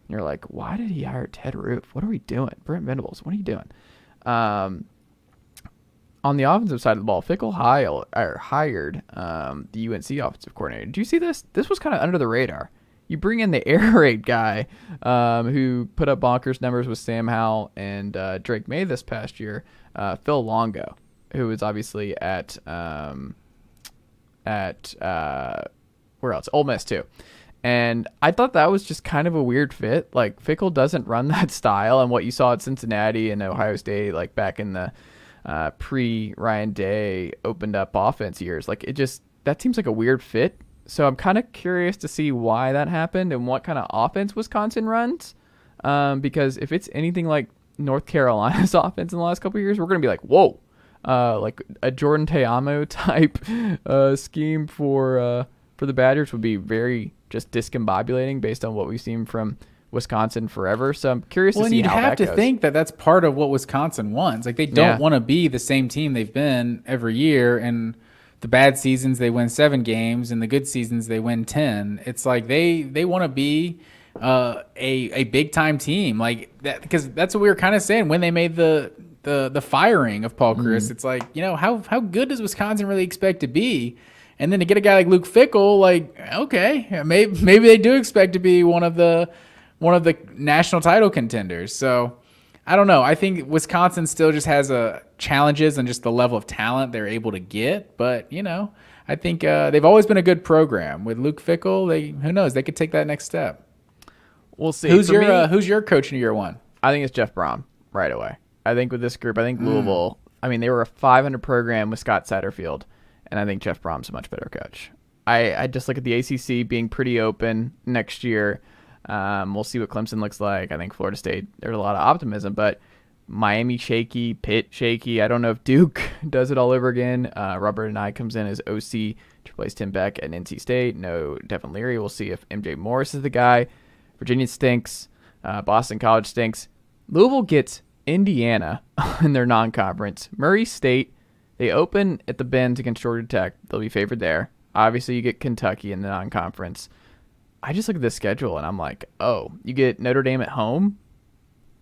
And you're like, why did he hire Ted Roof? What are we doing? Brent Venables, what are you doing? On the offensive side of the ball, Fickell hired the UNC offensive coordinator. Did you see this? This was kind of under the radar. You bring in the air raid guy who put up bonkers numbers with Sam Howell and Drake May this past year, Phil Longo, who was obviously at where else? Ole Miss too. And I thought that was just kind of a weird fit. Like, Fickell doesn't run that style, and what you saw at Cincinnati and Ohio State, like back in the pre-Ryan Day opened up offense years, like that seems like a weird fit. So I'm kind of curious to see why that happened and what kind of offense Wisconsin runs. Because if it's anything like North Carolina's offense in the last couple of years, we're going to be like, whoa, like a Jordan Teamo type scheme for the Badgers would be very just discombobulating based on what we've seen from Wisconsin forever. So I'm curious to see how that goes. Well, you'd have to think that that's part of what Wisconsin wants. Like, they don't want to be the same team they've been every year, and the bad seasons they win 7 games, and the good seasons they win 10. It's like they want to be a big time team, like that, because that's what we were kind of saying when they made the firing of Paul Chryst. It's like, how good does Wisconsin really expect to be? And then to get a guy like Luke Fickell, like, okay, maybe they do expect to be one of the national title contenders. So I don't know. I think Wisconsin still just has challenges and just the level of talent they're able to get. But, I think they've always been a good program. With Luke Fickell, who knows? They could take that next step. We'll see. Who's your coach in year one? I think it's Jeff Brom right away. I think with this group, Louisville, I mean, they were a 500 program with Scott Satterfield. and I think Jeff Brom's a much better coach. I just look at the ACC being pretty open next year. We'll see what Clemson looks like. I think Florida State, there's a lot of optimism, but Miami shaky, Pitt shaky. I don't know if Duke does it all over again. Robert and I comes in as OC to replace Tim Beck at NC State. No Devin Leary. We'll see if MJ Morris is the guy. Virginia stinks. Boston College stinks. Louisville gets Indiana in their non-conference. Murray State, they open at the Benz against Georgia Tech. They'll be favored there. Obviously, you get Kentucky in the non-conference. I just look at this schedule, and I'm like, oh, you get Notre Dame at home?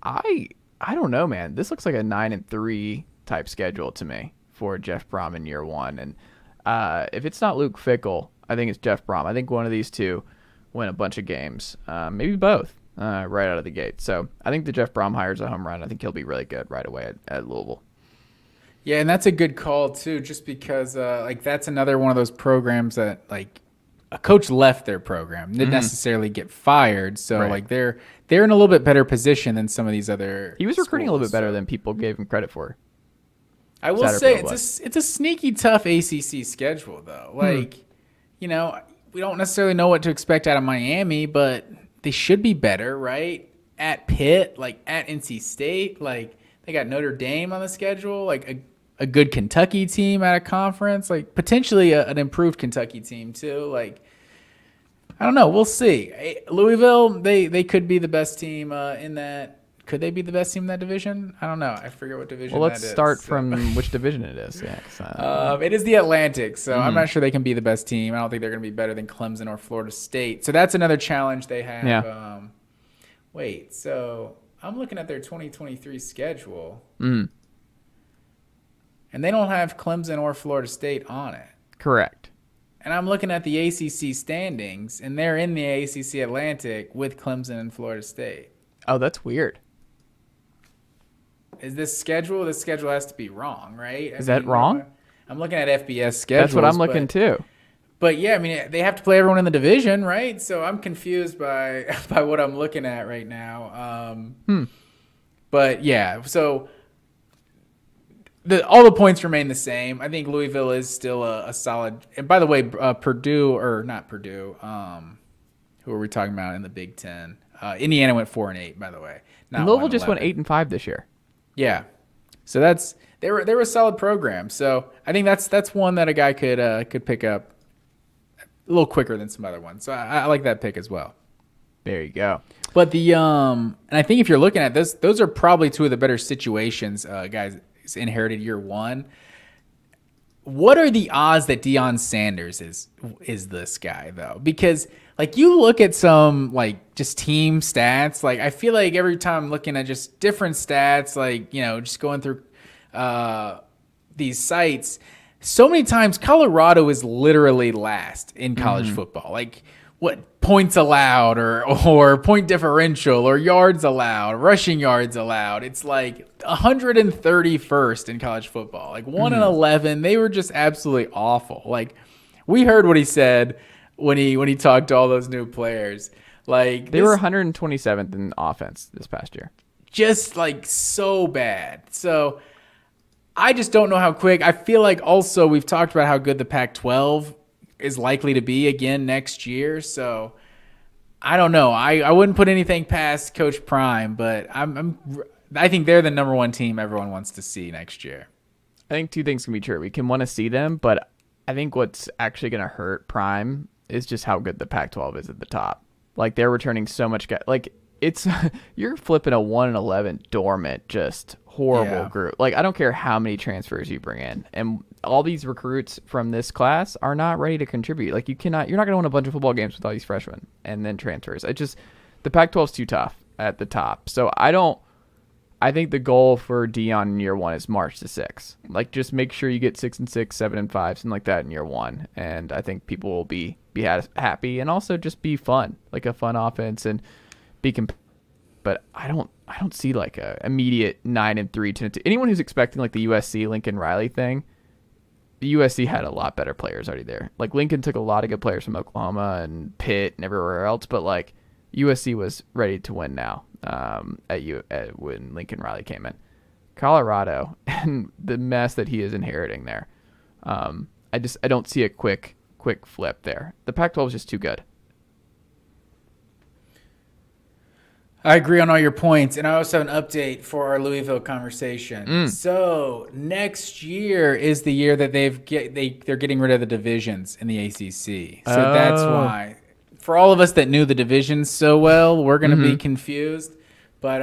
I don't know, man. This looks like a 9-3 type schedule to me for Jeff Brom in year one. And if it's not Luke Fickell, I think it's Jeff Brom. I think one of these two win a bunch of games, maybe both, right out of the gate. So I think the Jeff Brom hires a home run. I think he'll be really good right away at Louisville. Yeah, and that's a good call too, just because that's another one of those programs that a coach left their program, didn't necessarily get fired, so right. they're in a little bit better position than some of these other. He was recruiting a little bit better than people gave him credit for. I will say it's a sneaky tough ACC schedule though. We don't necessarily know what to expect out of Miami, but they should be better, right? At Pitt, at NC State, they got Notre Dame on the schedule, a good Kentucky team at a conference, potentially an improved Kentucky team too. I don't know. We'll see. Louisville, they could be the best team in that. Could they be the best team in that division? I don't know. I forget what division that is. Well, let's start from which division it is. Yeah, it is the Atlantic, so I'm not sure they can be the best team. I don't think they're going to be better than Clemson or Florida State. So that's another challenge they have. Yeah. So I'm looking at their 2023 schedule. Mm. And they don't have Clemson or Florida State on it. Correct. And I'm looking at the ACC standings, and they're in the ACC Atlantic with Clemson and Florida State. Oh, that's weird. Is this schedule? This schedule has to be wrong, right? Is that wrong? I'm looking at FBS schedules. That's what I'm looking too. But yeah, they have to play everyone in the division, right? So I'm confused by what I'm looking at right now. But yeah, so all the points remain the same. I think Louisville is still a solid. And by the way, Purdue or not Purdue? Who are we talking about in the Big Ten? Indiana went 4-8. By the way, and Louisville just went 8-5 this year. Yeah, so they were a solid program. So I think that's one that a guy could pick up a little quicker than some other ones. So I like that pick as well. There you go. But and I think if you're looking at this, those are probably two of the better situations, guys inherited year one. What are the odds that Deion Sanders is this guy though? Because you look at some just team stats, I feel like every time I'm looking at just different stats, just going through these sites, so many times Colorado is literally last in college football. What points allowed or point differential or yards allowed, rushing yards allowed. It's 131st in college football. 1-11. They were just absolutely awful. We heard what he said when he talked to all those new players. They were 127th in offense this past year. Just so bad. So I just don't know how quick. I feel also we've talked about how good the Pac-12 is likely to be again next year. So I don't know. I wouldn't put anything past Coach Prime, but I think they're the number one team everyone wants to see next year. I think two things can be true. We can want to see them, but I think what's actually going to hurt Prime is just how good the Pac-12 is at the top. They're returning so much guys. It's you're flipping a 1-11 dormant, just horrible group. I don't care how many transfers you bring in, and all these recruits from this class are not ready to contribute. You're not going to win a bunch of football games with all these freshmen and then transfers. The Pac-12 is too tough at the top. So I think the goal for Deion in year one is March to 6. Just make sure you get 6-6, 7-5, something like that in year one, and I think people will be happy and also just be fun, a fun offense and be but I don't see a immediate 9-3 to anyone who's expecting the USC Lincoln Riley thing. The USC had a lot better players already there. Lincoln took a lot of good players from Oklahoma and Pitt and everywhere else, but USC was ready to win now when Lincoln Riley came in. Colorado and the mess that he is inheriting there. I don't see a quick flip there. The Pac-12 is just too good. I agree on all your points, and I also have an update for our Louisville conversation. So next year is the year that they're getting rid of the divisions in the ACC. So that's why, for all of us that knew the divisions so well, we're going to be confused. But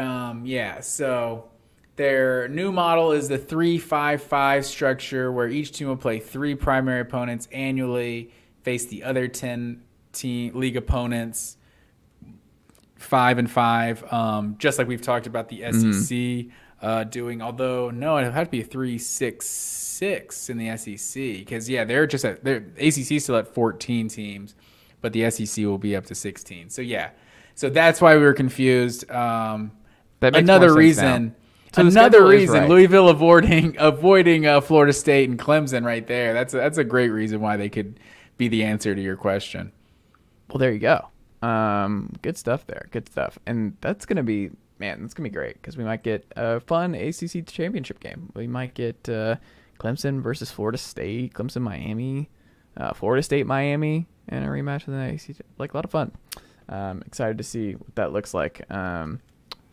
so their new model is the 3-5-5 structure, where each team will play 3 primary opponents annually, face the other 10 league opponents. 5 and 5, just like we've talked about the SEC doing. Although no, it had to be a 3-6-6 in the SEC because they're ACC still at 14 teams, but the SEC will be up to 16. So that's why we were confused. Another reason right. Louisville avoiding Florida State and Clemson right there. That's a great reason why they could be the answer to your question. Well, there you go. Good stuff there. Good stuff. And that's going to be great because we might get a fun ACC championship game. We might get Clemson versus Florida State, Clemson, Miami, Florida State, Miami, and a rematch of the ACC. Like a lot of fun. Excited to see what that looks like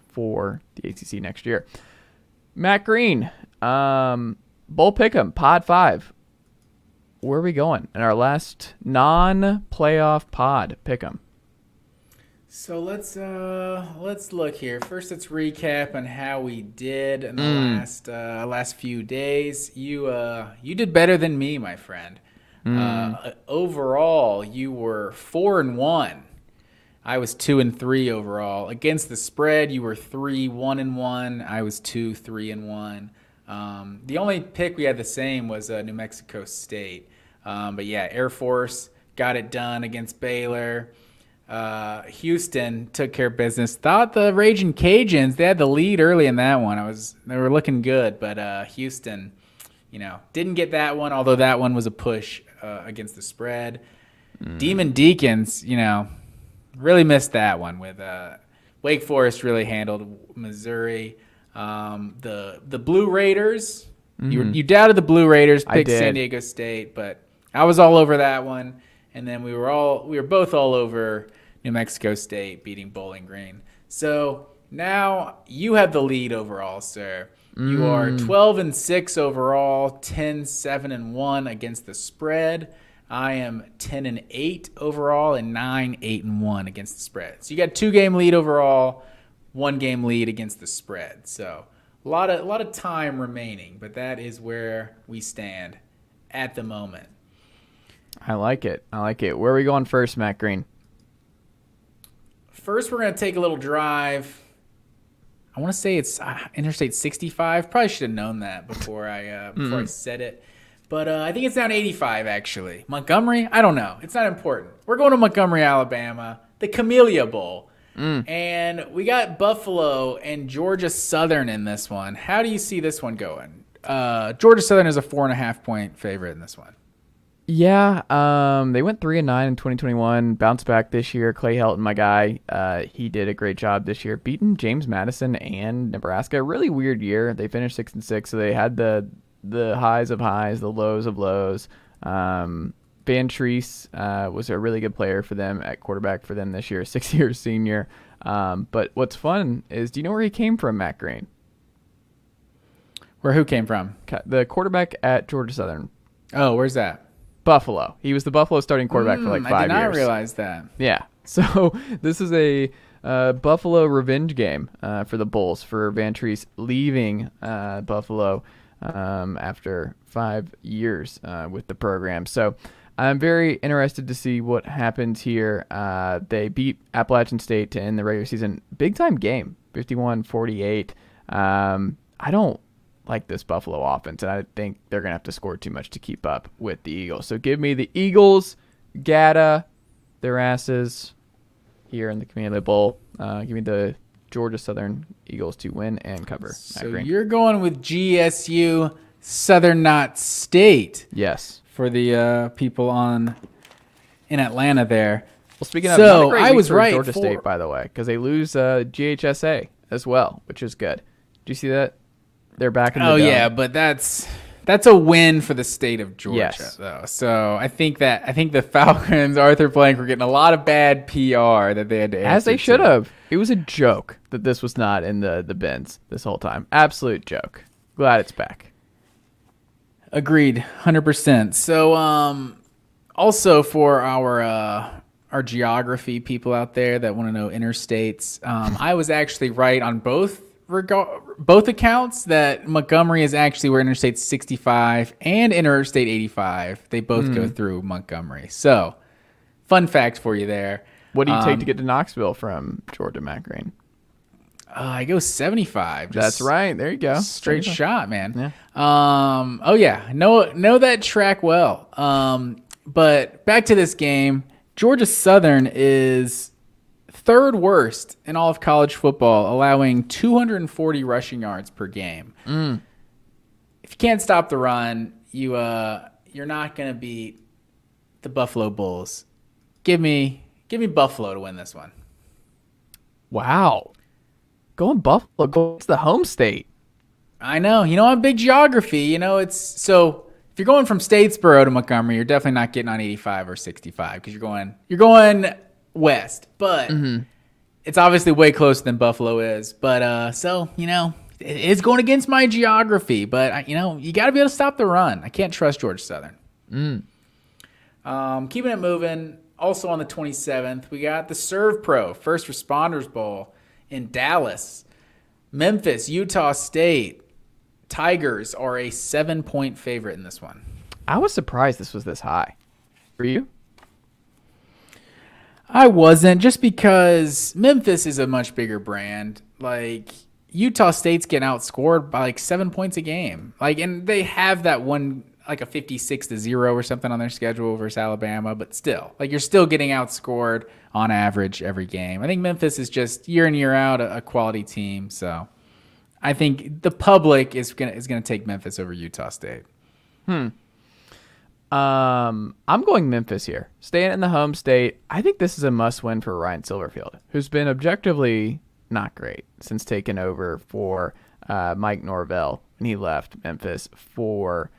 for the ACC next year. Matt Green, Bowl Pick'em, Pod 5. Where are we going in our last non-playoff pod Pick'em? So let's look here. First, let's recap on how we did in the last few days. You did better than me, my friend. Overall, you were 4-1. I was 2-3 overall. Against the spread, you were 3-1-1. I was 2-3-1. The only pick we had the same was New Mexico State. But Air Force got it done against Baylor. Houston took care of business. Thought the Raging Cajuns, they had the lead early in that one. They were looking good, but Houston, didn't get that one, although that one was a push against the spread. Demon Deacons, really missed that one with Wake Forest really handled Missouri. The Blue Raiders, you doubted the Blue Raiders, picked San Diego State, but I was all over that one. And then we were both all over New Mexico State beating Bowling Green. So now you have the lead overall, sir. You are 12-6 overall, 10-7-1 against the spread. I am 10-8 overall and 9-8-1 against the spread. So you got 2-game lead overall, 1-game lead against the spread. So a lot of time remaining, but that is where we stand at the moment. I like it. Where are we going first, Matt Green? First, we're going to take a little drive. I want to say it's Interstate 65. Probably should have known that before I said it. But I think it's down 85, actually. Montgomery? I don't know. It's not important. We're going to Montgomery, Alabama, the Camellia Bowl. And we got Buffalo and Georgia Southern in this one. How do you see this one going? Georgia Southern is a 4.5-point favorite in this one. Yeah, they went 3-9 in 2021, bounced back this year. Clay Helton, my guy, he did a great job this year, beating James Madison and Nebraska. A really weird year. They finished 6-6, so they had the highs of highs, the lows of lows. Van Treese was a really good player for them at quarterback for them this year, 6-year senior. But what's fun is, do you know where he came from, Matt Green? Who came from? The quarterback at Georgia Southern. Oh, where's that? Buffalo. He was the Buffalo starting quarterback for like 5 years. I did not realize that. Yeah. So this is a Buffalo revenge game for the Bulls, for Van Treese leaving Buffalo after 5 years with the program. So I'm very interested to see what happens here. They beat Appalachian State to end the regular season. Big-time game, 51-48. I don't like this Buffalo offense, and I think they're going to have to score too much to keep up with the Eagles. So give me the Eagles, Gata, their asses here in the Camellia Bowl. Give me the Georgia Southern Eagles to win and cover. So you're going with GSU Southern Knot State. Yes. For the people in Atlanta there. Well, speaking of, not a great week for Georgia State, by the way, because they lose GHSA as well, which is good. Do you see that? They're back in the dome. Yeah, but that's That's a win for the state of Georgia, Yes. though. So I think the Falcons, Arthur Blank, were getting a lot of bad PR that they had to answer As they should to. have. It was a joke that this was not in the bins this whole time. Absolute joke. Glad it's back. Agreed, 100%. So, also for our geography people out there that want to know interstates, I was actually right on both accounts that Montgomery is actually where Interstate 65 and Interstate 85, they both go through Montgomery. So, fun fact for you there. What do you take to get to Knoxville from Georgia, Matt Green? I go 75. That's right. There you go. Straight shot, man. Yeah. Oh yeah, know that track well. But back to this game, Georgia Southern is third worst in all of college football, allowing 240 rushing yards per game. If you can't stop the run, you're not going to beat the Buffalo Bulls. Give me Buffalo to win this one. Wow. Going Buffalo. Go to the home state. I know. I'm big geography. It's so if you're going from Statesboro to Montgomery, you're definitely not getting on 85 or 65 because you're going west. But it's obviously way closer than Buffalo is. But so it's going against my geography. But you got to be able to stop the run. I can't trust Georgia Southern. Keeping it moving. Also on the 27th, we got the Serve Pro First Responders Bowl in Dallas. Memphis, Utah State. Tigers are a 7-point favorite in this one. I was surprised this was this high. Were you? I wasn't, just because Memphis is a much bigger brand. Like, Utah State's getting outscored by 7 points a game. And they have that one, a 56-0 or something on their schedule versus Alabama, but still, you're still getting outscored on average every game. I think Memphis is just year in, year out a quality team, so I think the public is gonna take Memphis over Utah State. I'm going Memphis here. Staying in the home state. I think this is a must-win for Ryan Silverfield, who's been objectively not great since taking over for Mike Norvell when he left Memphis for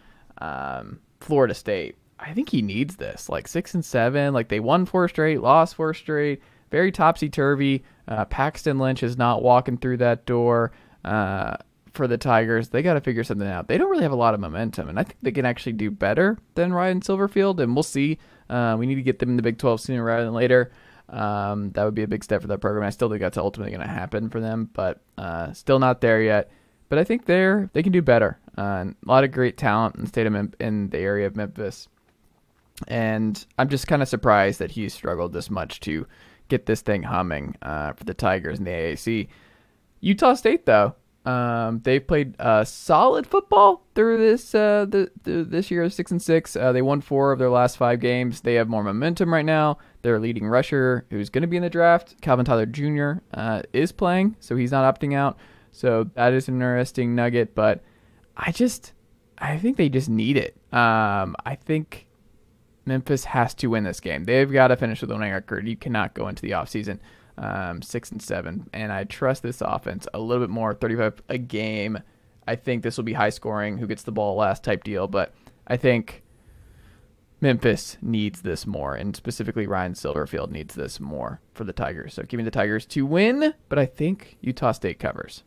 Florida State. I think he needs this. 6-7. They won 4 straight, lost 4 straight. Very topsy-turvy. Paxton Lynch is not walking through that door. For the Tigers, they got to figure something out. They don't really have a lot of momentum, and I think they can actually do better than Ryan Silverfield, and we'll see. We need to get them in the Big 12 sooner rather than later. That would be a big step for that program. I still think that's ultimately going to happen for them, but still not there yet. But I think they can do better. A lot of great talent in the state of in the area of Memphis, and I'm just kind of surprised that he's struggled this much to get this thing humming for the Tigers in the AAC. Utah State, though. They've played solid football through this this year, 6-6. They won 4 of their last 5 games. They have more momentum right now. Their leading rusher, who's going to be in the draft, Calvin Tyler Jr., is playing, so he's not opting out. So that is an interesting nugget, but I think they just need it. I think Memphis has to win this game. They've got to finish with a winning record. You cannot go into the offseason 6-7, and I trust this offense a little bit more. 35 a game. I think this will be high scoring. Who gets the ball last type deal, but I think Memphis needs this more, and specifically Ryan Silverfield needs this more for the Tigers. So give me the Tigers to win, but I think Utah State covers.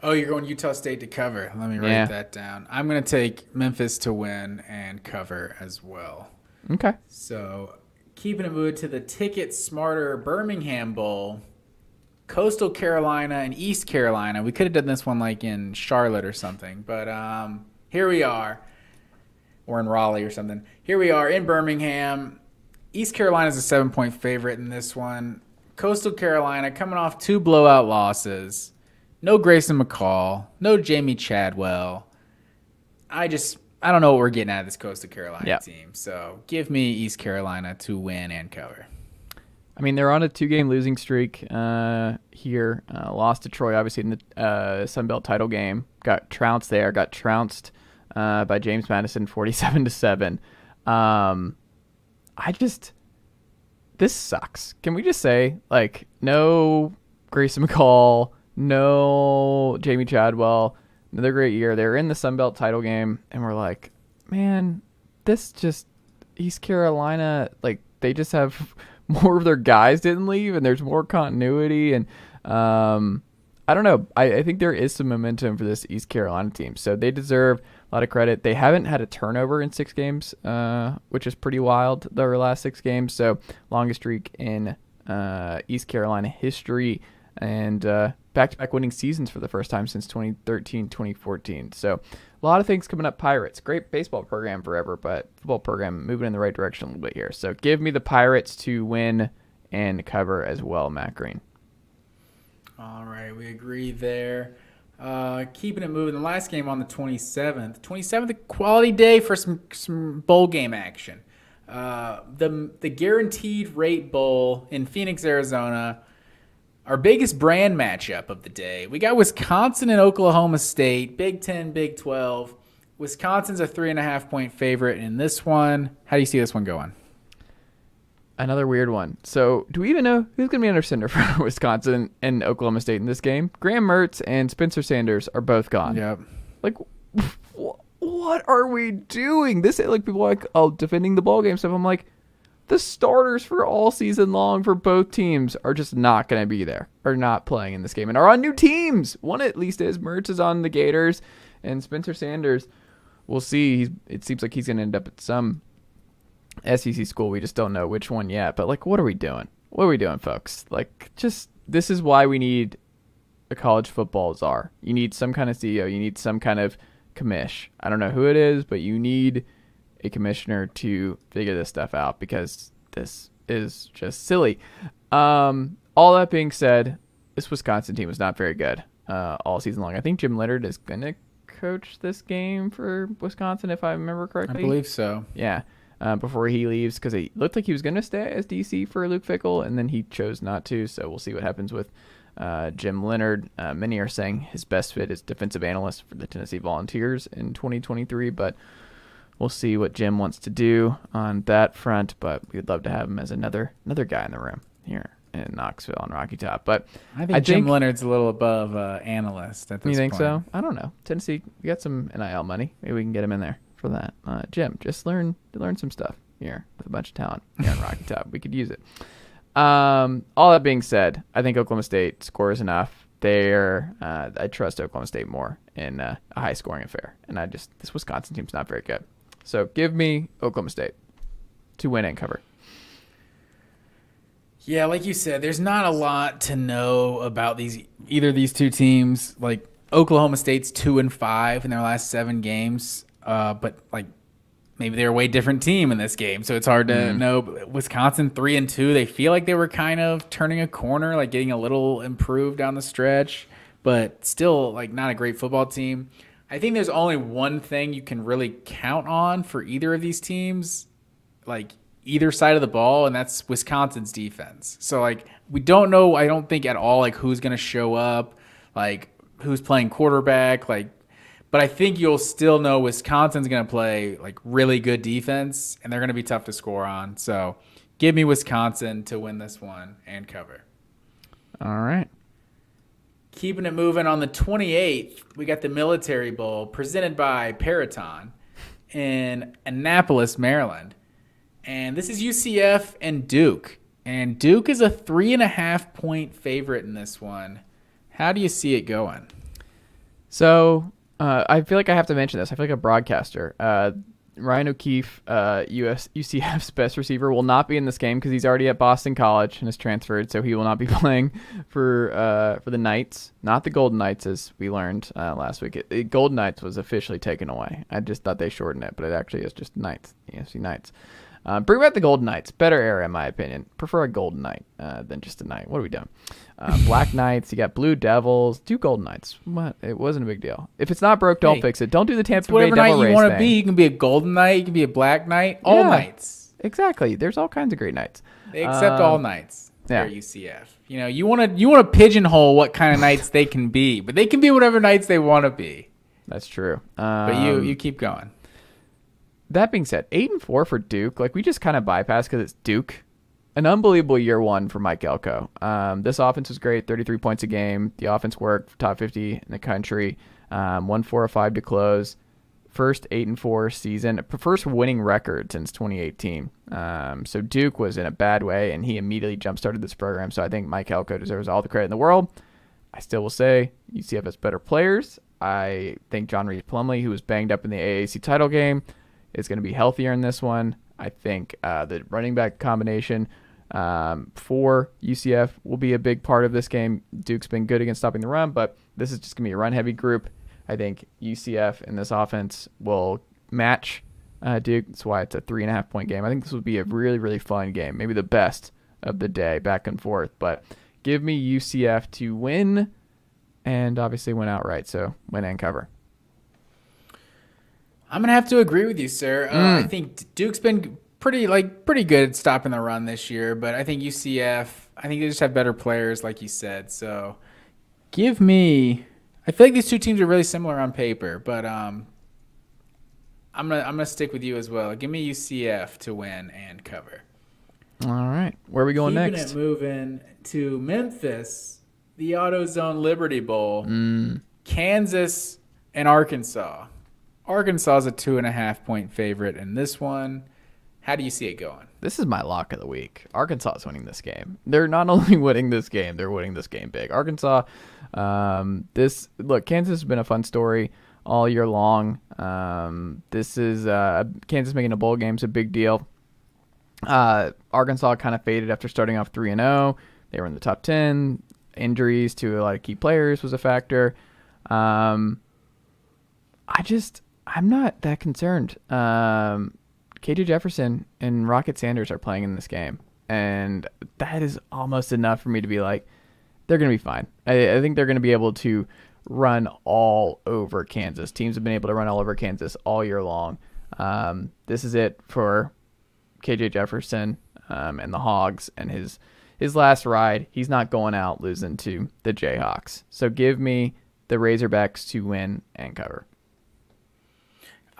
Oh, you're going Utah State to cover. Let me write that down. I'm going to take Memphis to win and cover as well. Okay. So keeping it moving to the Ticket Smarter Birmingham Bowl, Coastal Carolina and East Carolina. We could have done this one in Charlotte or something, but here we are. Or in Raleigh or something. Here we are in Birmingham. East Carolina is a 7-point favorite in this one. Coastal Carolina coming off 2 blowout losses. No Grayson McCall. No Jamie Chadwell. I don't know what we're getting out of this Coastal Carolina team. So give me East Carolina to win and cover. I mean, they're on a 2-game losing streak here. Lost to Troy, obviously, in the Sun Belt title game. Got trounced there. Got trounced by James Madison, 47-7. This sucks. Can we just say, no Grayson McCall, no Jamie Chadwell, Another great year. They're in the Sun Belt title game, and we're like, man, this just East Carolina, like they just have more of their guys didn't leave, and there's more continuity, and I don't know. I think there is some momentum for this East Carolina team, so they deserve a lot of credit. They haven't had a turnover in 6 games, which is pretty wild. Their last 6 games, so longest streak in East Carolina history, and back-to-back winning seasons for the first time since 2013, 2014. So a lot of things coming up. Pirates, great baseball program forever, but football program moving in the right direction a little bit here. So give me the Pirates to win and cover as well, Matt Green. All right, we agree there. Keeping it moving, the last game on the 27th, a quality day for some bowl game action. The Guaranteed Rate Bowl in Phoenix, Arizona. Our biggest brand matchup of the day. We got Wisconsin and Oklahoma State, Big 10, Big 12. Wisconsin's a 3.5-point favorite in this one. How do you see this one going? Another weird one. So do we even know who's going to be under center for Wisconsin and Oklahoma State in this game? Graham Mertz and Spencer Sanders are both gone. Yep. Like, what are we doing? This, like, people are like, oh, defending the ball game stuff. I'm like, the starters for all season long for both teams are just not going to be there, are not playing in this game, and are on new teams. One at least is. Mertz is on the Gators, and Spencer Sanders, we'll see. It seems like he's going to end up at some SEC school. We just don't know which one yet. But, like, what are we doing? What are we doing, folks? Like, just this is why we need a college football czar. You need some kind of CEO. You need some kind of commish. I don't know who it is, but you need a commissioner to figure this stuff out, because this is just silly. All that being said, this Wisconsin team was not very good all season long. I think Jim Leonard is going to coach this game for Wisconsin, if I remember correctly. I believe so. Yeah, before he leaves, because it looked like he was going to stay as DC for Luke Fickell, and then he chose not to, so we'll see what happens with Jim Leonard. Many are saying his best fit is defensive analyst for the Tennessee Volunteers in 2023, but we'll see what Jim wants to do on that front, but we'd love to have him as another guy in the room here in Knoxville on Rocky Top. But I think Jim Leonard's a little above analyst at this point. You think so? I don't know. Tennessee, we got some NIL money. Maybe we can get him in there for that. Jim, just learn some stuff here with a bunch of talent here on Rocky Top. We could use it. All that being said, I think Oklahoma State scores enough. I trust Oklahoma State more in a high-scoring affair, and this Wisconsin team's not very good. So give me Oklahoma State to win and cover. Yeah, like you said, there's not a lot to know about either of these two teams. Like, Oklahoma State's 2-5 in their last 7 games, but like maybe they're a way different team in this game, so it's hard to know. Wisconsin 3-2, they feel like they were kind of turning a corner, like getting a little improved down the stretch, but still like not a great football team. I think there's only one thing you can really count on for either of these teams, like either side of the ball, and that's Wisconsin's defense. So, like, we don't know, I don't think at all, like, who's going to show up, like, who's playing quarterback, like, but I think you'll still know Wisconsin's going to play, like, really good defense, and they're going to be tough to score on. So, give me Wisconsin to win this one and cover. All right. Keeping it moving, on the 28th, we got the Military Bowl presented by Peraton in Annapolis, Maryland. And this is UCF and Duke. And Duke is a 3.5-point favorite in this one. How do you see it going? So I feel like I have to mention this. I feel like a broadcaster. Ryan O'Keefe, UCF's best receiver, will not be in this game because he's already at Boston College and is transferred, so he will not be playing for the Knights, not the Golden Knights, as we learned last week. The Golden Knights was officially taken away. I just thought they shortened it, but it actually is just Knights, the NFC Knights. Bring back the Golden Knights. Better era, in my opinion. Prefer a Golden Knight than just a Knight. What are we doing? Black Knights. You got Blue Devils. 2 Golden Knights. What? It wasn't a big deal. If it's not broke, don't fix it. Don't do the Tampa Bay Devil Race thing. Whatever Knight you want to be. You can be a Golden Knight. You can be a Black Knight. All Knights. Exactly. There's all kinds of great Knights. Except all Knights. Yeah. UCF. You know, you want to pigeonhole what kind of Knights they can be, but they can be whatever Knights they want to be. That's true. But you keep going. That being said, 8-4 for Duke. Like, we just kind of bypass because it's Duke. An unbelievable year 1 for Mike Elko. This offense was great, 33 points a game. The offense worked, top 50 in the country. won 4 of 5 to close. First 8-4 season, first winning record since 2018. So Duke was in a bad way, and he immediately jump-started this program. So I think Mike Elko deserves all the credit in the world. I still will say UCF has better players. I think John Reese Plumlee, who was banged up in the AAC title game, is going to be healthier in this one. I think the running back combination for UCF will be a big part of this game. Duke's been good against stopping the run, but this is just going to be a run-heavy group. I think UCF in this offense will match Duke. That's why it's a 3.5-point game. I think this will be a really, really fun game, maybe the best of the day, back and forth. But give me UCF to win and obviously win outright, so win and cover. I'm gonna have to agree with you, sir. I think Duke's been pretty good at stopping the run this year, but I think UCF, I think they just have better players, like you said. So give me. I feel like these two teams are really similar on paper, but I'm gonna stick with you as well. Give me UCF to win and cover. All right, where are we going next? Keeping it moving to Memphis, the AutoZone Liberty Bowl, Kansas and Arkansas. Arkansas is a 2.5-point favorite in this one. How do you see it going? This is my lock of the week. Arkansas is winning this game. They're not only winning this game, they're winning this game big. Arkansas, Kansas has been a fun story all year long. This is Kansas making a bowl game is a big deal. Arkansas kind of faded after starting off 3-0. They were in the top 10. Injuries to a lot of key players was a factor. I'm not that concerned. KJ Jefferson and Rocket Sanders are playing in this game, and that is almost enough for me to be like, they're going to be fine. I think they're going to be able to run all over Kansas. Teams have been able to run all over Kansas all year long. This is it for KJ Jefferson and the Hogs and his last ride. He's not going out losing to the Jayhawks. So give me the Razorbacks to win and cover.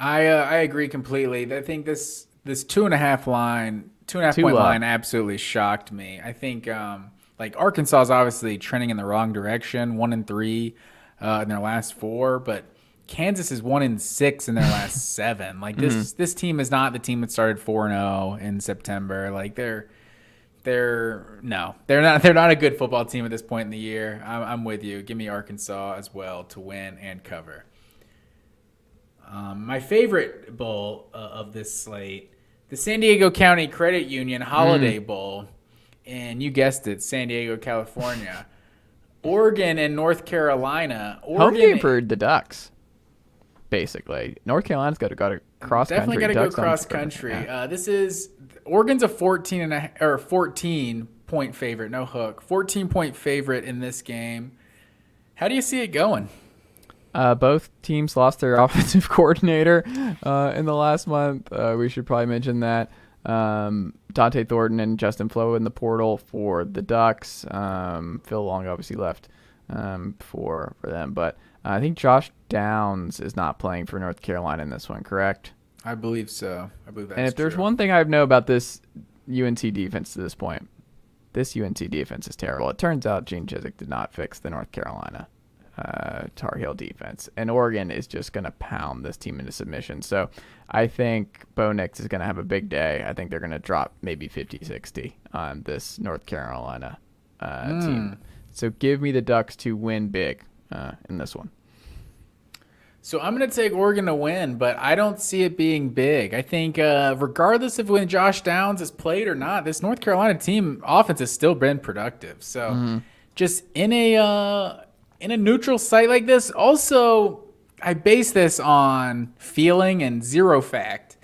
I agree completely. I think this 2.5-point line absolutely shocked me. I think Arkansas is obviously trending in the wrong direction, 1-3 in their last 4, but Kansas is 1-6 in their last 7. Like this team is not the team that started 4-0 in September. Like they're not a good football team at this point in the year. I'm with you. Give me Arkansas as well to win and cover. My favorite bowl of this slate, the San Diego County Credit Union Holiday Bowl, and you guessed it, San Diego, California. Oregon and North Carolina. Home game for the Ducks, basically. North Carolina's got to go to cross country. Definitely got to go cross country. Yeah. Oregon's a 14-point favorite, no hook. 14-point favorite in this game. How do you see it going? Both teams lost their offensive coordinator in the last month. We should probably mention that. Dante Thornton and Justin Flo in the portal for the Ducks. Phil Long obviously left for them. But I think Josh Downs is not playing for North Carolina in this one, correct? I believe so. I believe that's And if there's true. one thing I know about this UNC defense to this point, this UNC defense is terrible. It turns out Gene Chizik did not fix the North Carolina Tar Heel defense, and Oregon is just going to pound this team into submission. So I think Bo Nix is going to have a big day. I think they're going to drop maybe 50-60 on this North Carolina team. So give me the Ducks to win big in this one. So I'm going to take Oregon to win, but I don't see it being big. I think regardless of when Josh Downs has played or not, this North Carolina team offense has still been productive. So just in a neutral site like this, also I base this on feeling and zero fact.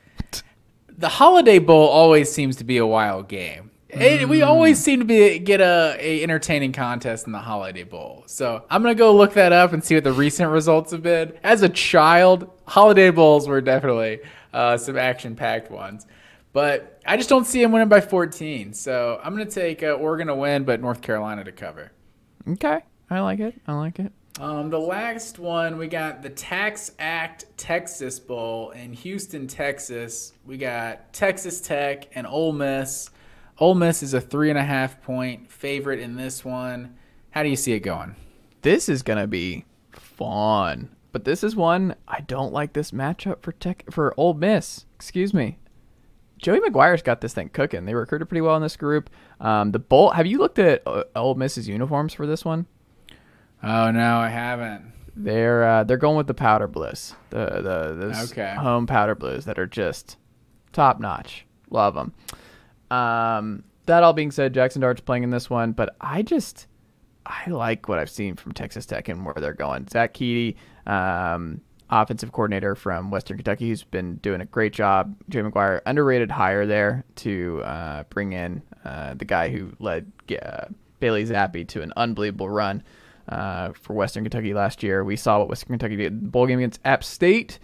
The Holiday Bowl always seems to be a wild game. We always seem to get a entertaining contest in the Holiday Bowl. So I'm going to go look that up and see what the recent results have been. As a child, Holiday Bowls were definitely some action-packed ones. But I just don't see him winning by 14. So I'm going to take Oregon to win, but North Carolina to cover. Okay. I like it. The last one, we got the Tax Act Texas Bowl in Houston, Texas. We got Texas Tech and Ole Miss. Ole Miss is a 3.5-point favorite in this one. How do you see it going? This is going to be fun. But this is one I don't like this matchup for Ole Miss. Excuse me. Joey McGuire's got this thing cooking. They recruited pretty well in this group. The bowl. Have you looked at Ole Miss's uniforms for this one? Oh no, I haven't. They're going with the powder blues, those home powder blues that are just top notch. Love them. That all being said, Jackson Dart's playing in this one, but I like what I've seen from Texas Tech and where they're going. Zach Keedy, offensive coordinator from Western Kentucky, who's been doing a great job. Joey McGuire, underrated hire there to bring in the guy who led Bailey Zappi to an unbelievable run for Western Kentucky last year. We saw what Western Kentucky did in the bowl game against App State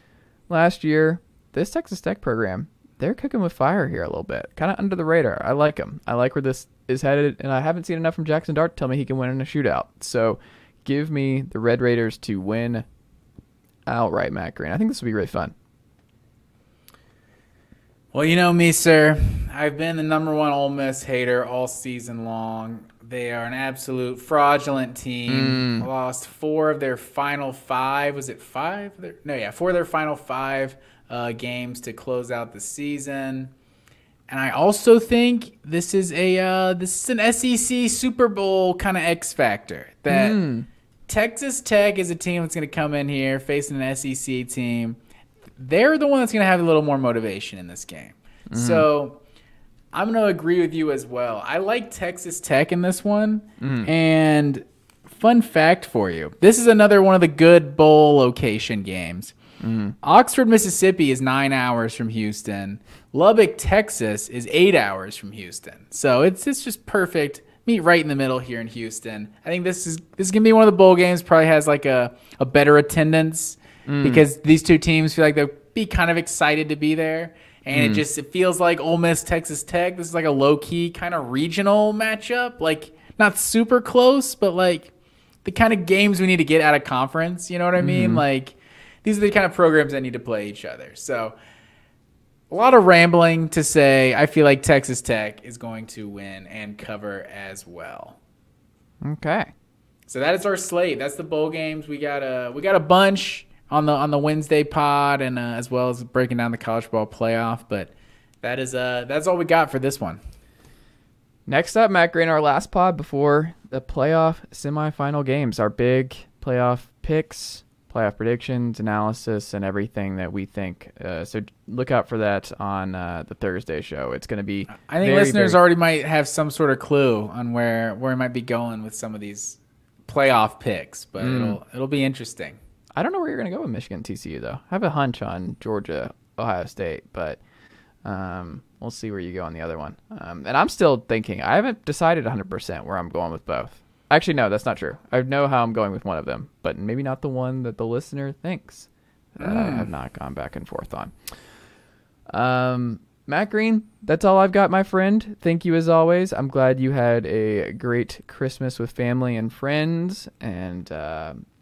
last year. This Texas Tech program, they're cooking with fire here a little bit. Kind of under the radar. I like them. I like where this is headed, and I haven't seen enough from Jackson Dart to tell me he can win in a shootout. So give me the Red Raiders to win outright, Matt Green. I think this will be really fun. Well, you know me, sir. I've been the number one Ole Miss hater all season long. They are an absolute fraudulent team. Lost 4 of their final 5. Was it 5? 4 of their final 5 games to close out the season. And I also think this is an SEC Super Bowl kind of X factor. That Texas Tech is a team that's going to come in here facing an SEC team. They're the one that's going to have a little more motivation in this game. So I'm going to agree with you as well. I like Texas Tech in this one. And fun fact for you, this is another one of the good bowl location games. Oxford, Mississippi is 9 hours from Houston. Lubbock, Texas is 8 hours from Houston. So it's just perfect. Meet right in the middle here in Houston. I think this is going to be one of the bowl games. Probably has like a better attendance because these two teams feel like they'll be kind of excited to be there. And it feels like Ole Miss, Texas Tech. This is like a low-key kind of regional matchup. Like not super close, but like the kind of games we need to get out of conference. You know what I mean? Like these are the kind of programs that need to play each other. So a lot of rambling to say I feel like Texas Tech is going to win and cover as well. Okay. So that is our slate. That's the bowl games. We got a bunch on the Wednesday pod and as well as breaking down the college football playoff, but that's all we got for this one. Next up, Matt Green, our last pod before the playoff semifinal games, our big playoff picks, playoff predictions, analysis, and everything that we think. So look out for that on the Thursday show. It's going to be I think listeners already might have some sort of clue on where we might be going with some of these playoff picks, but it'll be interesting. I don't know where you're going to go with Michigan TCU, though. I have a hunch on Georgia, Ohio State, but we'll see where you go on the other one. And I'm still thinking. I haven't decided 100% where I'm going with both. Actually, no, that's not true. I know how I'm going with one of them, but maybe not the one that the listener thinks that I have not gone back and forth on. Matt Green, that's all I've got, my friend. Thank you as always. I'm glad you had a great Christmas with family and friends, and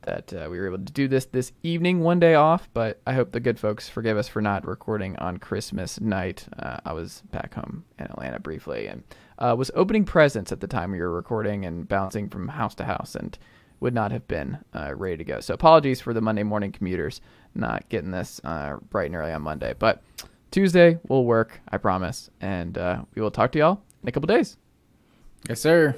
that we were able to do this evening, one day off, but I hope the good folks forgive us for not recording on Christmas night. I was back home in Atlanta briefly and was opening presents at the time we were recording and bouncing from house to house and would not have been ready to go. So apologies for the Monday morning commuters not getting this bright and early on Monday, but Tuesday will work, I promise, and we will talk to y'all in a couple days. Yes, sir.